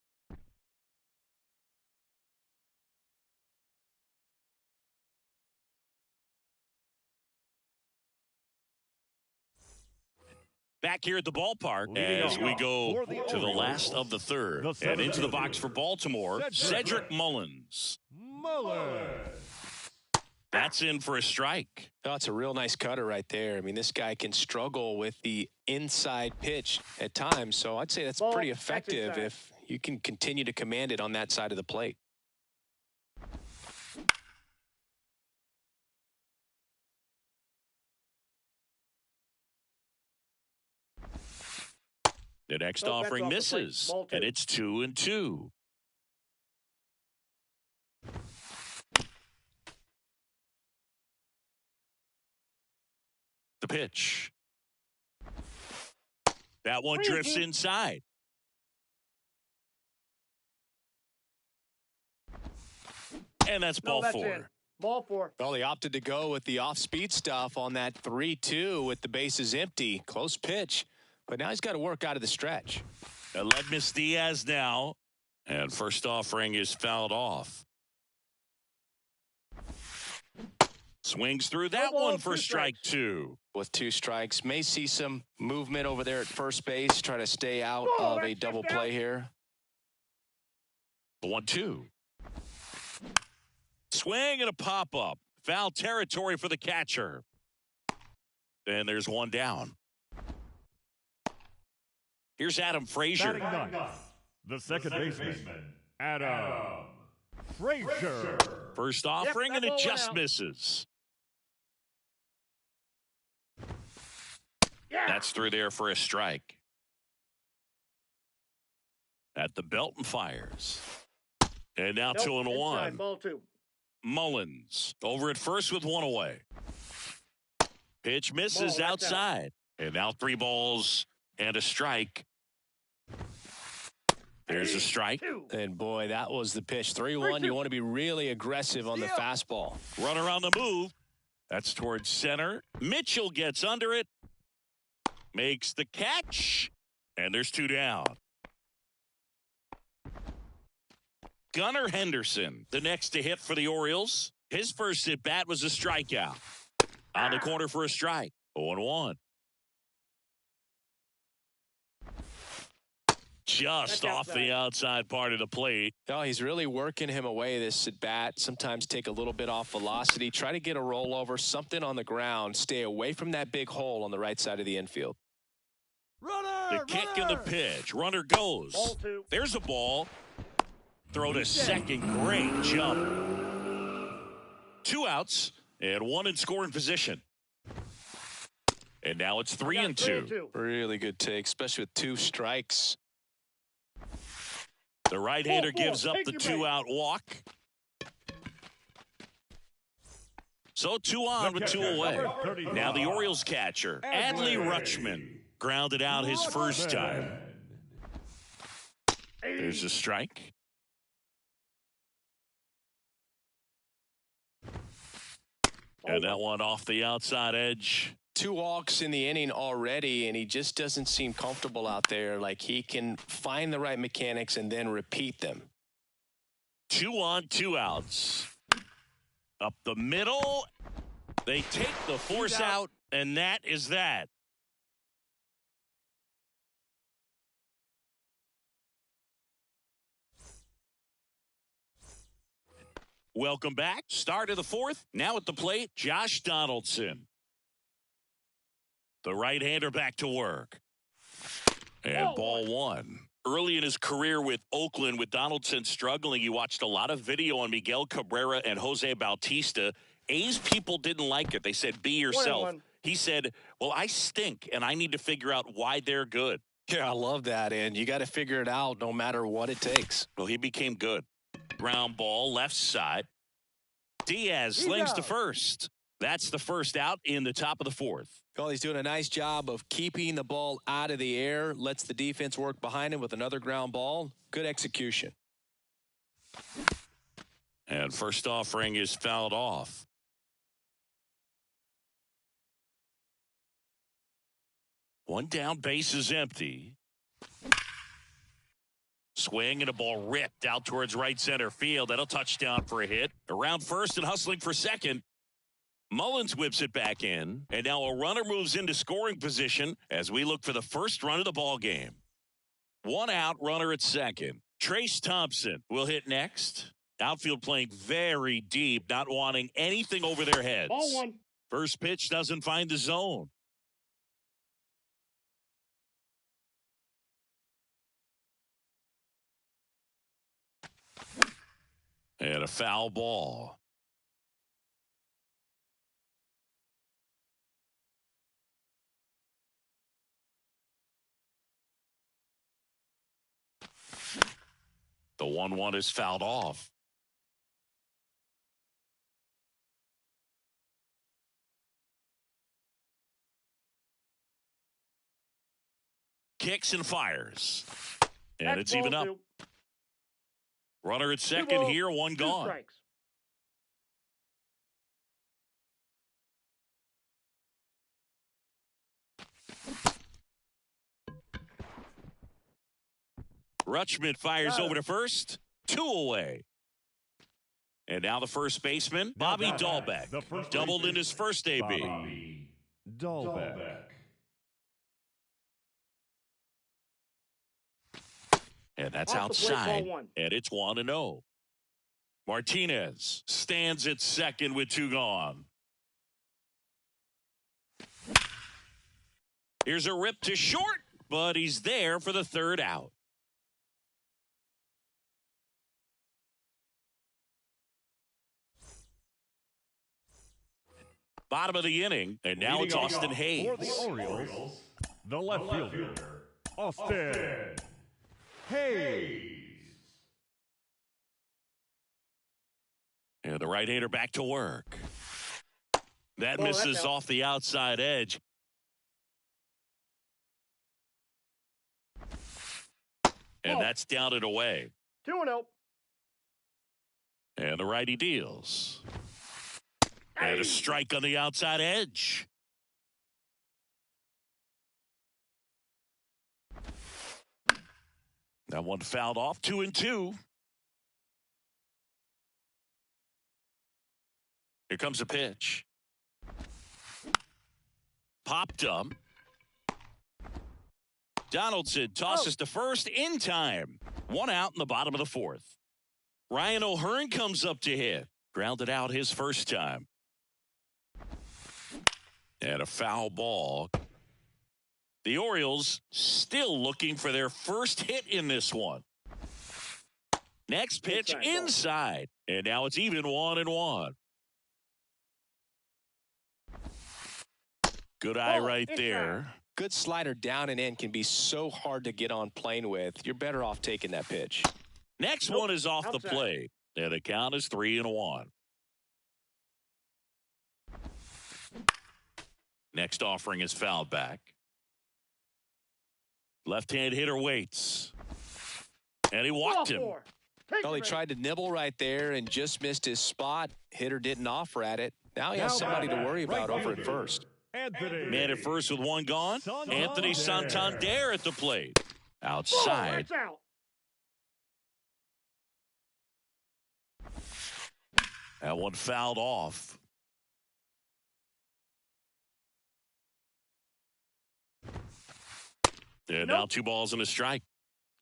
Back here at the ballpark as we go to the last of the third. And into the box for Baltimore, Cedric Mullins. That's in for a strike. Oh, it's a real nice cutter right there. I mean, this guy can struggle with the inside pitch at times, so I'd say that's pretty effective if you can continue to command it on that side of the plate. The next offering misses, and it's 2-2. The pitch. That one drifts inside. And that's ball 4. Ball 4. Well, he opted to go with the off-speed stuff on that 3-2 with the bases empty. Close pitch. But now he's got to work out of the stretch. Aledmys Diaz now. And first offering is fouled off. Swings through that one for strike 2. With 2 strikes, may see some movement over there at first base. Try to stay out of a double play here. 1-2. Swing and a pop-up. Foul territory for the catcher. And there's 1 down. Here's Adam Frazier. The second baseman, Adam Frazier. First offering, and it just misses. That's through there for a strike. At the belt and fires. And now 2-1. Ball 2. Mullins over at first with 1 away. Pitch misses outside. And now 3 balls and a strike. There's a strike. And boy, that was the pitch. 3-1. You want to be really aggressive on the fastball. Runner on the move. That's towards center. Mitchell gets under it. Makes the catch. And there's 2 down. Gunnar Henderson, the next to hit for the Orioles. His first at bat was a strikeout. On the corner for a strike. 0-1. Just off the outside part of the plate. No, he's really working him away this at bat. Sometimes take a little bit off velocity. Try to get a rollover, something on the ground. Stay away from that big hole on the right side of the infield. The kick and the pitch. Runner goes. Ball 2. There's a ball. Throw to second. Great jump. 2 outs and 1 in scoring position. And now it's 3-2. Really good take, especially with 2 strikes. The right-hander gives up the 2-out walk. So 2 on with 2 away. Now the Orioles catcher, Adley Rutschman, grounded out his first time. There's a strike. And that one off the outside edge. 2 walks in the inning already, and he just doesn't seem comfortable out there. Like he can find the right mechanics and then repeat them. 2 on, 2 outs. Up the middle. They take the force out, and that is that. Welcome back. Start of the 4th. Now at the plate, Josh Donaldson. The right-hander back to work. And ball 1. Early in his career with Oakland, with Donaldson struggling, you watched a lot of video on Miguel Cabrera and Jose Bautista. A's people didn't like it. They said, be yourself. He said, well, I stink, and I need to figure out why they're good. Yeah, I love that, and you got to figure it out no matter what it takes. Well, he became good. Ground ball, left side. Diaz slings to first. That's the first out in the top of the 4th. Well, he's doing a nice job of keeping the ball out of the air, lets the defense work behind him with another ground ball. Good execution. And first offering is fouled off. One down, base is empty. Swing and a ball ripped out towards right center field. That'll touchdown for a hit. Around first and hustling for second. Mullins whips it back in, and now a runner moves into scoring position as we look for the first run of the ball game. 1 out, runner at second. Trace Thompson will hit next. Outfield playing very deep, not wanting anything over their heads. Ball 1. First pitch doesn't find the zone. And a foul ball. The 1-1 is fouled off. Kicks and fires. And it's even up. 2. Runner at second here, 1 gone. Strikes. Rutschman fires over to first. 2 away. And now the first baseman, Bobby Dahlbeck, doubled in his first AB. Bobby Dahlbeck. And that's outside. And it's 1-0. Martinez stands at second with 2 gone. Here's a rip to short, but he's there for the 3rd out. Bottom of the inning, and now it's Austin Hayes. For the Orioles, the left fielder, Austin Hayes. And the right-hander back to work. That misses off the outside edge. And that's down and away. 2-0. And the righty deals. And a strike on the outside edge. That one fouled off. 2-2. Here comes a pitch. Popped up. Donaldson tosses to first in time. 1 out in the bottom of the 4th. Ryan O'Hearn comes up to hit. Grounded out his first time. And a foul ball. The Orioles still looking for their first hit in this one. Next pitch inside. And now it's even 1-1. Good eye right there. Good slider down and in can be so hard to get on plane with. You're better off taking that pitch. Next one is off the plate. And the count is 3-1. Next offering is fouled back. Left-hand hitter waits. And he walked him. Well, he tried to nibble right there and just missed his spot. Hitter didn't offer at it. Now he has somebody to worry about over at first. Man at first with one gone. Anthony Santander at the plate. Outside. That's out. That one fouled off. And now 2 balls and a strike.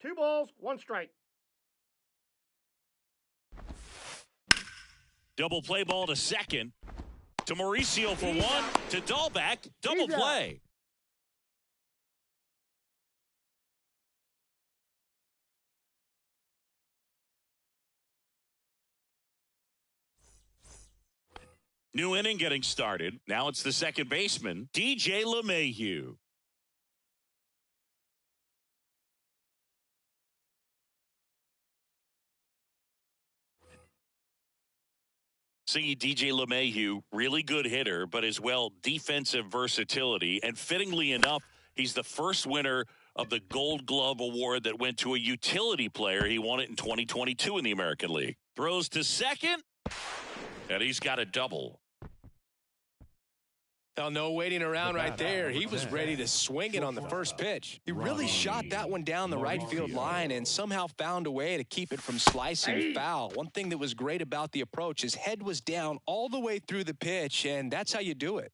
2 balls, 1 strike. Double play ball to second. To Mauricio for 1. To Dahlback. Double He's out. play. New inning getting started. Now it's the second baseman, DJ LeMahieu. See, DJ LeMahieu, really good hitter, but as well defensive versatility. And fittingly enough, he's the first winner of the Gold Glove Award that went to a utility player. He won it in 2022 in the American League. Throws to second, and he's got a double. Well, no waiting around right there. He was ready to swing it on the first pitch. He really shot that one down the right field line and somehow found a way to keep it from slicing foul. One thing that was great about the approach, his head was down all the way through the pitch, and that's how you do it.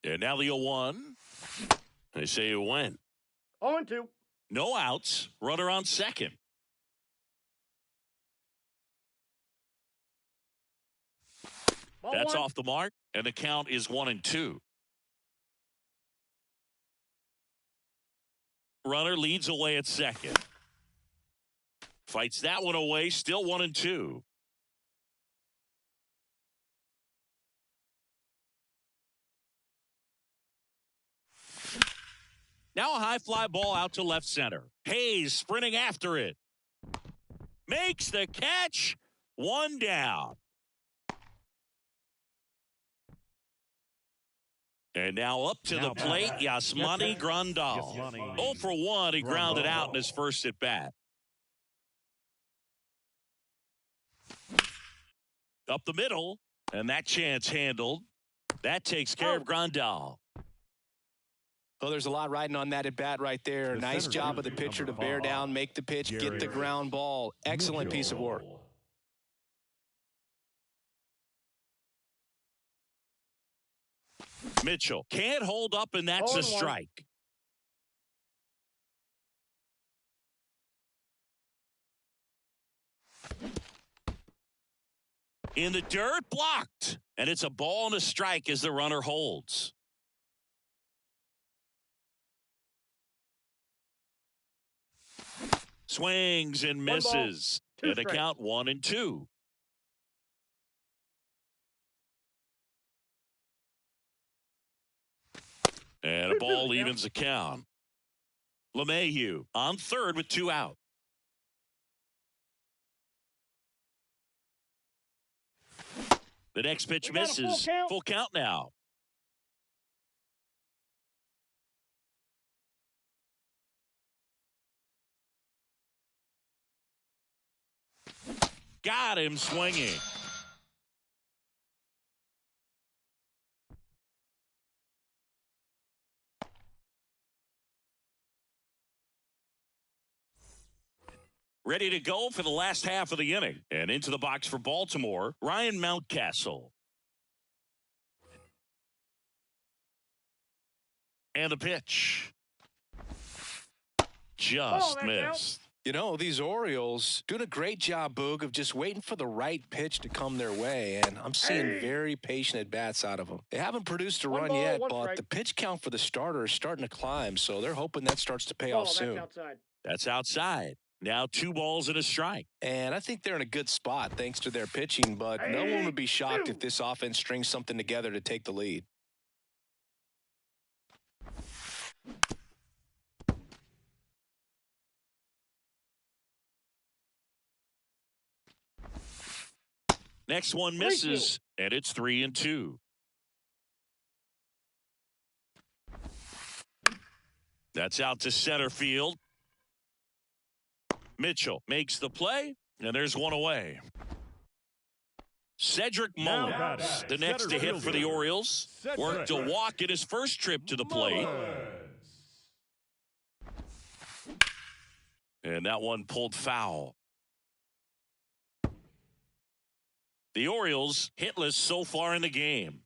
And now the 0-1. They say it went. 0-2. No outs. Runner on second. Ball That's 1. off the mark, and the count is 1-2. Runner leads away at second. Fights that one away, still 1-2. Now a high fly ball out to left center. Hayes sprinting after it. Makes the catch. 1 down. And now up to the plate, Yasmani Grandal. 0 for 1, he grounded out in his first at bat. Up the middle, and that chance handled. That takes care of Grandal. Well, there's a lot riding on that at bat right there. Nice job of the pitcher to bear down, make the pitch, get the ground ball. Excellent piece of work. Mitchell can't hold up, and that's a strike. In the dirt, blocked. And it's a ball and a strike as the runner holds. Swings and misses. And the count 1-2. And a ball evens the count. LeMahieu on third with 2 out. The next pitch misses. Full count now. Got him swinging. Ready to go for the last half of the inning. And into the box for Baltimore, Ryan Mountcastle. And the pitch. Just missed. You know, these Orioles doing a great job, Boog, of just waiting for the right pitch to come their way, and I'm seeing very patient at-bats out of them. They haven't produced a run yet, but the pitch count for the starter is starting to climb, so they're hoping that starts to pay off soon. That's outside. Now 2 balls and a strike. And I think they're in a good spot thanks to their pitching, but no one would be shocked if this offense strings something together to take the lead. Next one misses, and it's 3-2. That's out to center field. Mitchell makes the play, and there's one away. Cedric Now Mullins, batting, the next to center hit for the fielder, Orioles. Cedric Worked a walk in his first trip to the plate. And that one pulled foul. The Orioles hitless so far in the game.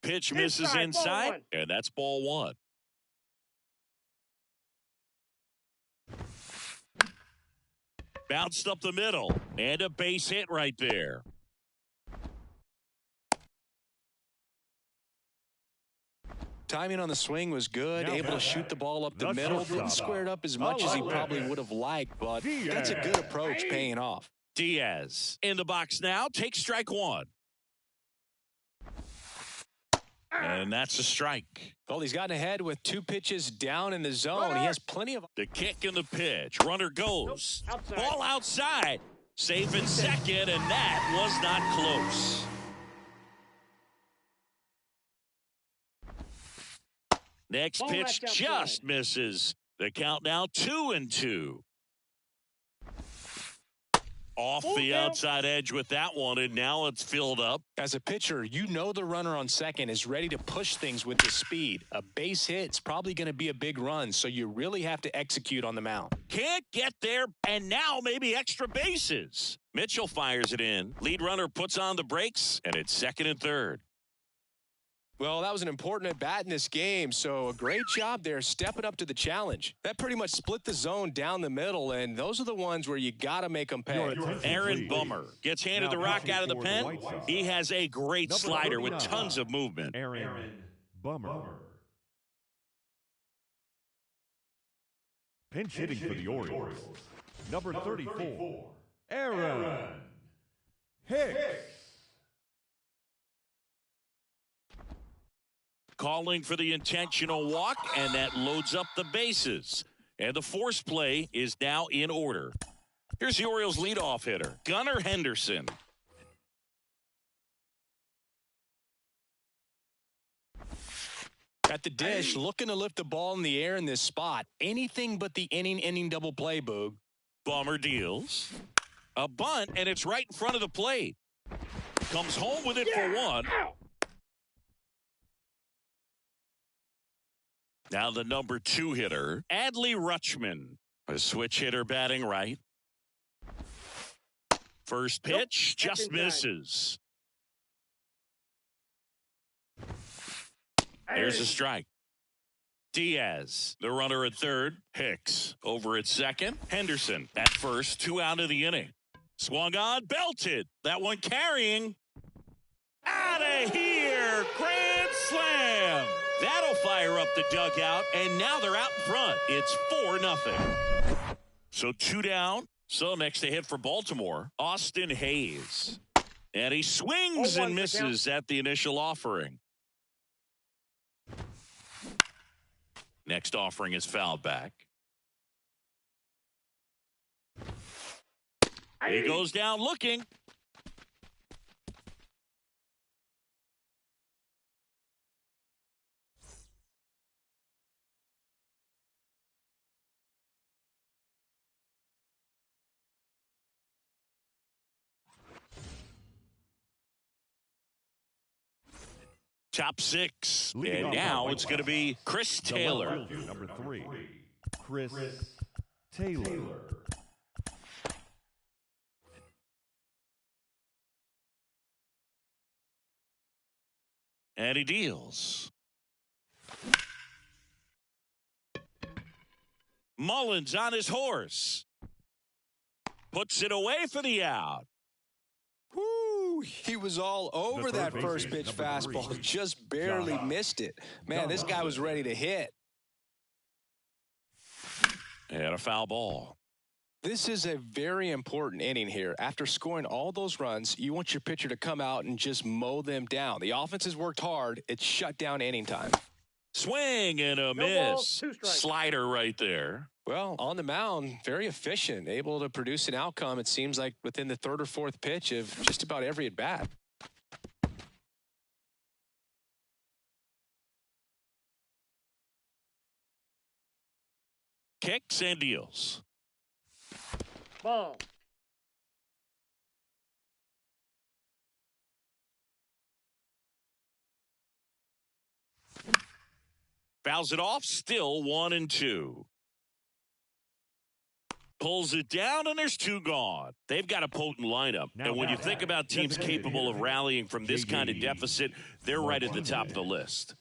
Pitch misses inside, and that's ball one. Bounced up the middle, and a base hit right there. Timing on the swing was good, Now able to shoot the ball up the the middle. shortstop, Didn't square it up as much as he probably would have liked, but that's a good approach paying off. Diaz in the box now, takes strike one. And that's a strike. Well, he's gotten ahead with 2 pitches down in the zone. He has plenty of... The kick and the pitch. Runner goes. Nope, outside. Ball outside. Safe in second, and that was not close. Next Ball pitch left outside. just misses. The count now 2-2. Off Full the count. outside edge with that one, and now it's filled up. As a pitcher, you know the runner on second is ready to push things with the speed. A base hit's probably going to be a big run, so you really have to execute on the mound. Can't get there, and now maybe extra bases. Mitchell fires it in. Lead runner puts on the brakes, and it's second and third. Well, that was an important at-bat in this game, so a great job there stepping up to the challenge. That pretty much split the zone down the middle, and those are the ones where you got to make them pay. Aaron Bummer gets handed Now the rock pitching out of the for the pen. White Sox. He has a great Number slider with 39, tons of movement. Aaron Bummer. Pinch hitting for the Orioles. Number 34, Aaron Hicks. Calling for the intentional walk, and that loads up the bases. And the force play is now in order. Here's the Orioles leadoff hitter, Gunnar Henderson. At the dish, looking to lift the ball in the air in this spot. Anything but the inning double play, Boog. Bummer deals. A bunt, and it's right in front of the plate. Comes home with it for one. Now the number 2 hitter, Adley Rutschman. A switch hitter batting right. First pitch just misses. There's a strike. Diaz, the runner at third. Hicks over at second. Henderson at first, 2 out of the inning. Swung on, belted. That one carrying. Out of here. Grand slam. That'll fire up the dugout, and now they're out in front. It's 4-0. So 2 down. So next to hit for Baltimore, Austin Hayes. And he swings and misses at the initial offering. Next offering is fouled back. He goes down looking. Top 6. Leading And off now the it's White going to be Chris The Taylor. left fielder, number 3, Chris Taylor. And he deals. Mullins on his horse. Puts it away for the out. Woo, he was all over The third that first baseman, pitch number 3, fastball. Just barely John missed it. Man, this guy was ready to hit. And a foul ball. This is a very important inning here. After scoring all those runs, you want your pitcher to come out and just mow them down. The offense has worked hard. It's shut down inning time. Swing and a No balls, miss. 2 strikes. Slider right there. Well, on the mound, very efficient, able to produce an outcome, it seems like, within the 3rd or 4th pitch of just about every at-bat. Kicks and deals. Ball. Fouls it off, still 1-2. Pulls it down, and there's 2 gone. They've got a potent lineup. And when you think about teams capable of rallying from this kind of deficit, they're right at the top of the list.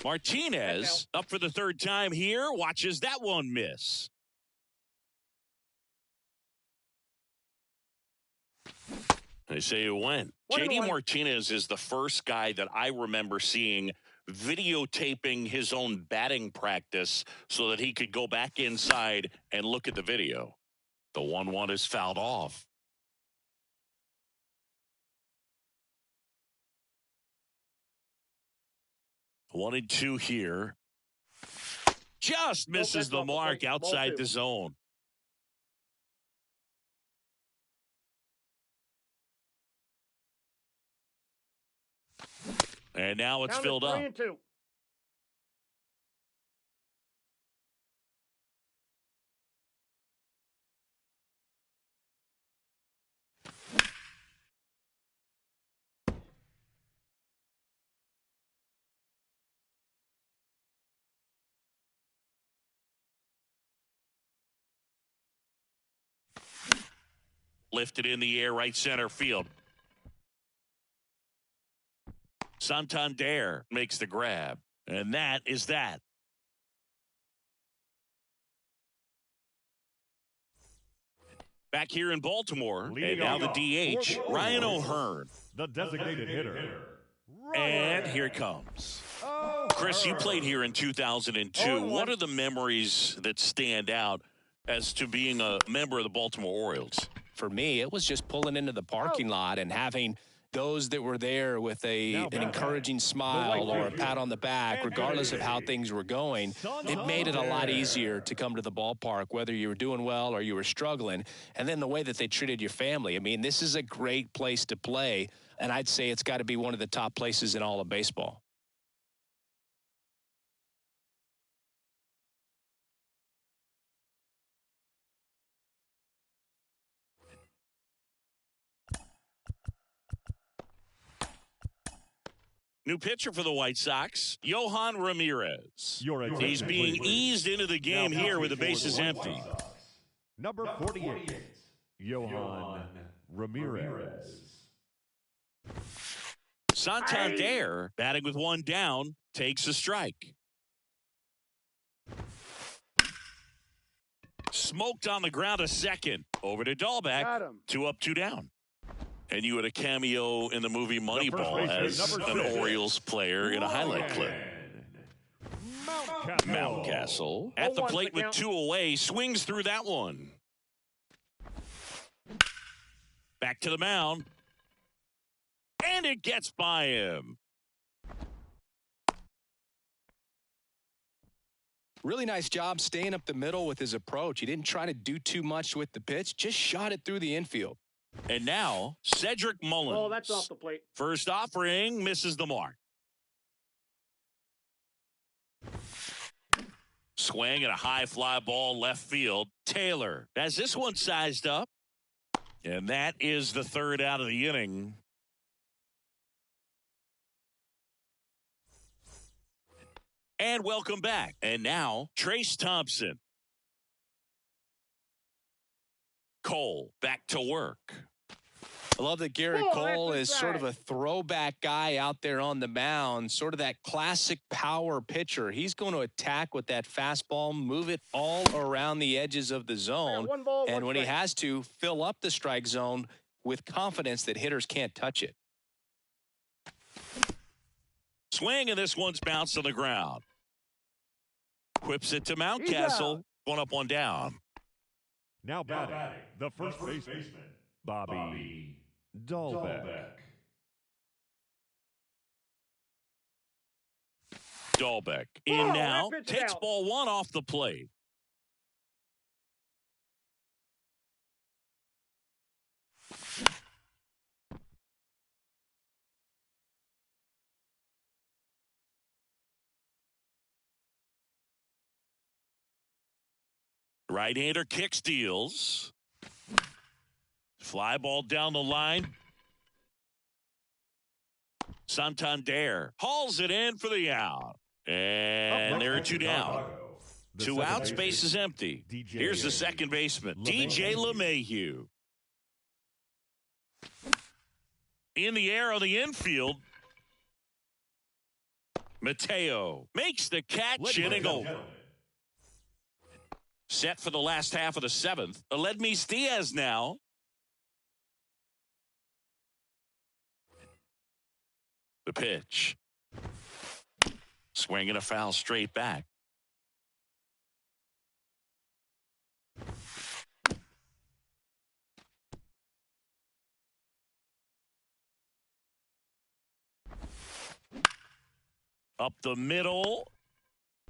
Martinez, up for the 3rd time here, watches that one miss. They say it went. J.D. Martinez is the first guy that I remember seeing videotaping his own batting practice so that he could go back inside and look at the video. The 1-1 is fouled off. One and 2 here. Just misses the mark outside the zone. And now it's filled up. 3-2. Lifted in the air, right center field. Santander makes the grab. And that is that. Back here in Baltimore, and now the DH, Ryan O'Hearn. The designated hitter. And here it comes. Chris, you played here in 2002. What are the memories that stand out as to being a member of the Baltimore Orioles? For me, it was just pulling into the parking lot and having those that were there with an encouraging smile or a pat on the back, regardless of how things were going. It made it a lot easier to come to the ballpark, whether you were doing well or you were struggling. And then the way that they treated your family. I mean, this is a great place to play, and I'd say it's got to be one of the top places in all of baseball. New pitcher for the White Sox, Yohan Ramirez. He's being eased into the game here with the bases empty. Number 48, Yohan Ramirez. Santander, batting with 1 down, takes a strike. Smoked on the ground a second. Over to Dahlbeck. 2 up, 2 down. And you had a cameo in the movie Moneyball as an Orioles player in a highlight clip. Mountcastle at the plate with 2 away, swings through that one. Back to the mound. And it gets by him. Really nice job staying up the middle with his approach. He didn't try to do too much with the pitch, just shot it through the infield. And now, Cedric Mullins. Oh, that's off the plate. First offering, misses the mark. Swing and a high fly ball left field. Taylor has this one sized up. And that is the 3rd out of the inning. And welcome back. And now, Trace Thompson. Cole back to work. I love that Garrett Cole is sort of a throwback guy out there on the mound, sort of that classic power pitcher. He's going to attack with that fastball, move it all around the edges of the zone, and when he has to, fill up the strike zone with confidence that hitters can't touch it. Swing, and this one's bounced on the ground. Whips it to Mountcastle. 1 up, 1 down. Now batting, the first baseman, Bobby Dahlbeck. Dahlbeck in now, takes ball 1 off the plate. Right-hander kick steals. Fly ball down the line. Santander hauls it in for the out. And there are two down. Two out, space is empty. Here's the second baseman, DJ LeMahieu. In the air on the infield, Mateo makes the catch inning over. Set for the last half of the seventh. Aledmys Diaz now. The pitch. Swinging a foul straight back. Up the middle.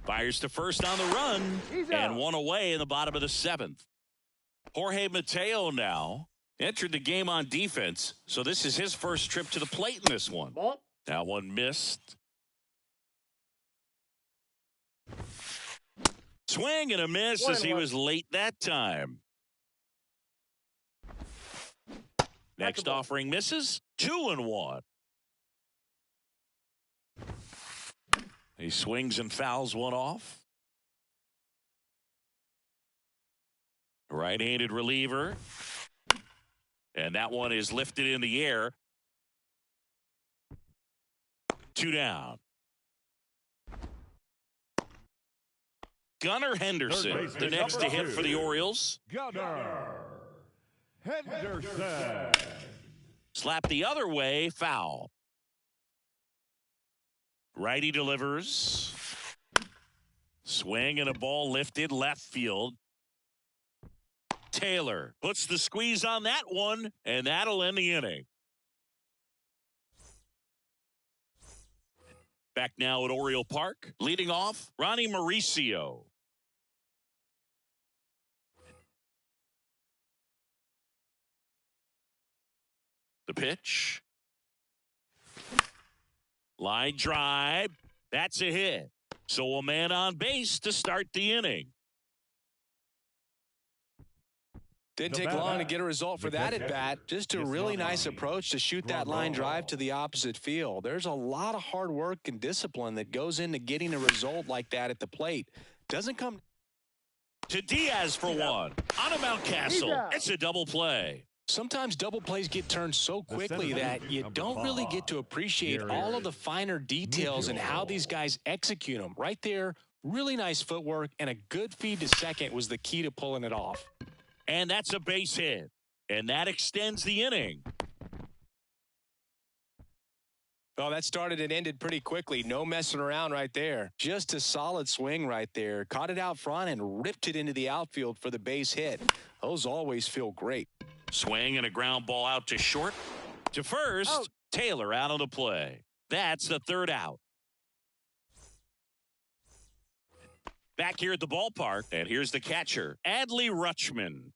Fires to first on the run. And one away in the bottom of the seventh. Jorge Mateo now entered the game on defense. So this is his first trip to the plate in this one. Ball. That one missed. Swing and a miss as he was late that time. Next offering misses. 2-1. He swings and fouls one off. Right-handed reliever. And that one is lifted in the air. 2 down. Gunnar Henderson, the next to hit for the Orioles. Gunnar Henderson. Slap the other way, foul. Righty delivers. Swing and a ball lifted left field. Taylor puts the squeeze on that one, and that'll end the inning. Back now at Oriole Park. Leading off, Ronnie Mauricio. The pitch. Line drive. That's a hit. So a man on base to start the inning. Didn't take long to get a result for that at bat. Just a really nice approach to shoot that line drive to the opposite field. There's a lot of hard work and discipline that goes into getting a result like that at the plate. Doesn't come to Diaz for one. On to Mountcastle. It's a double play. Sometimes double plays get turned so quickly that you don't really get to appreciate all of the finer details and how these guys execute them. Right there, really nice footwork and a good feed to second was the key to pulling it off. And that's a base hit. And that extends the inning. Oh, that started and ended pretty quickly. No messing around right there. Just a solid swing right there. Caught it out front and ripped it into the outfield for the base hit. Those always feel great. Swing and a ground ball out to short. To first, out. Taylor out on the play. That's the third out. Back here at the ballpark, and here's the catcher, Adley Rutschman.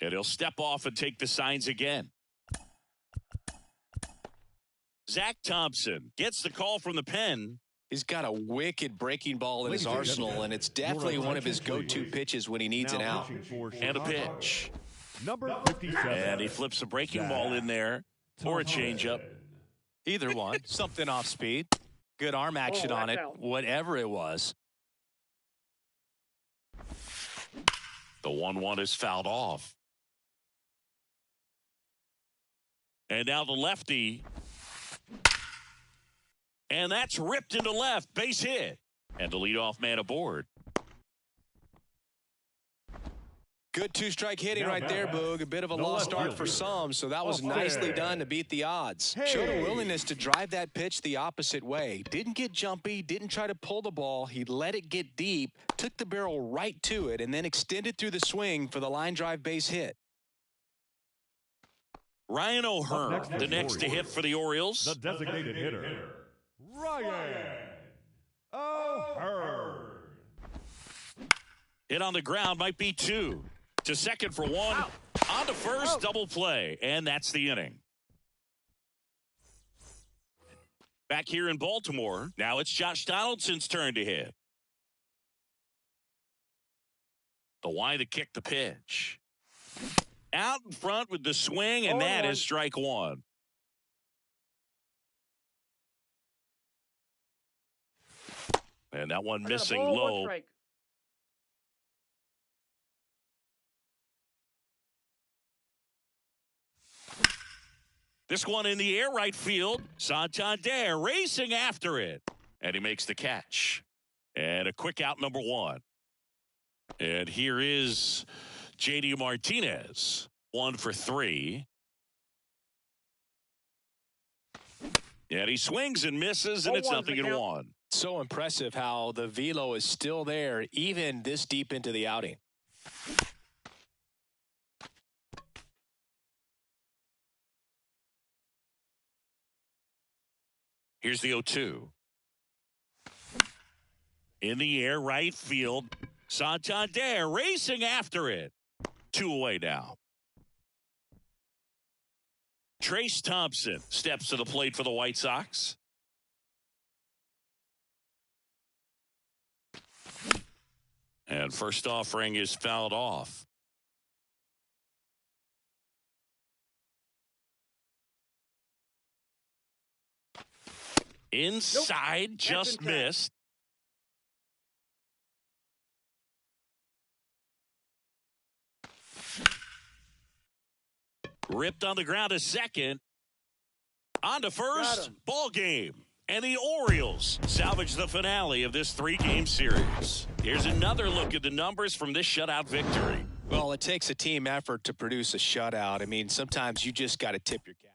And he'll step off and take the signs again. Zach Thompson gets the call from the pen. He's got a wicked breaking ball in his arsenal, and it's definitely one of his go-to pitches when he needs an out. And a pitch. Number 57. And he flips a breaking ball in there or a changeup. Either one. Something off speed. Good arm action on it, whatever it was. The 1-1 is fouled off. And now the lefty. And that's ripped into left. Base hit. And the leadoff man aboard. Good two-strike hitting right there, Boog. A bit of a lost start for some, so that was nicely done to beat the odds. Showed a willingness to drive that pitch the opposite way. Didn't get jumpy, didn't try to pull the ball. He let it get deep, took the barrel right to it, and then extended through the swing for the line drive base hit. Ryan O'Hearn, the next to hit for the Orioles. The designated hitter, Ryan O'Hearn. Hit on the ground, might be 2. To second for 1. On to first, double play. And that's the inning. Back here in Baltimore, now it's Josh Donaldson's turn to hit. The Y to kick the pitch. Out in front with the swing, and that is strike one. And that one missing low. This one in the air right field. Santander racing after it. And he makes the catch. And a quick out, number one. And here is J.D. Martinez. 1 for 3. And he swings and misses, and it's 0-1. So impressive how the velo is still there, even this deep into the outing. Here's the 0-2. In the air, right field. Santander racing after it. 2 away now. Trace Thompson steps to the plate for the White Sox. And first offering is fouled off. Inside, just missed. Ripped on the ground a second. On to first. Ball game. And the Orioles salvage the finale of this 3-game series. Here's another look at the numbers from this shutout victory. Well, it takes a team effort to produce a shutout. I mean, sometimes you just got to tip your cap.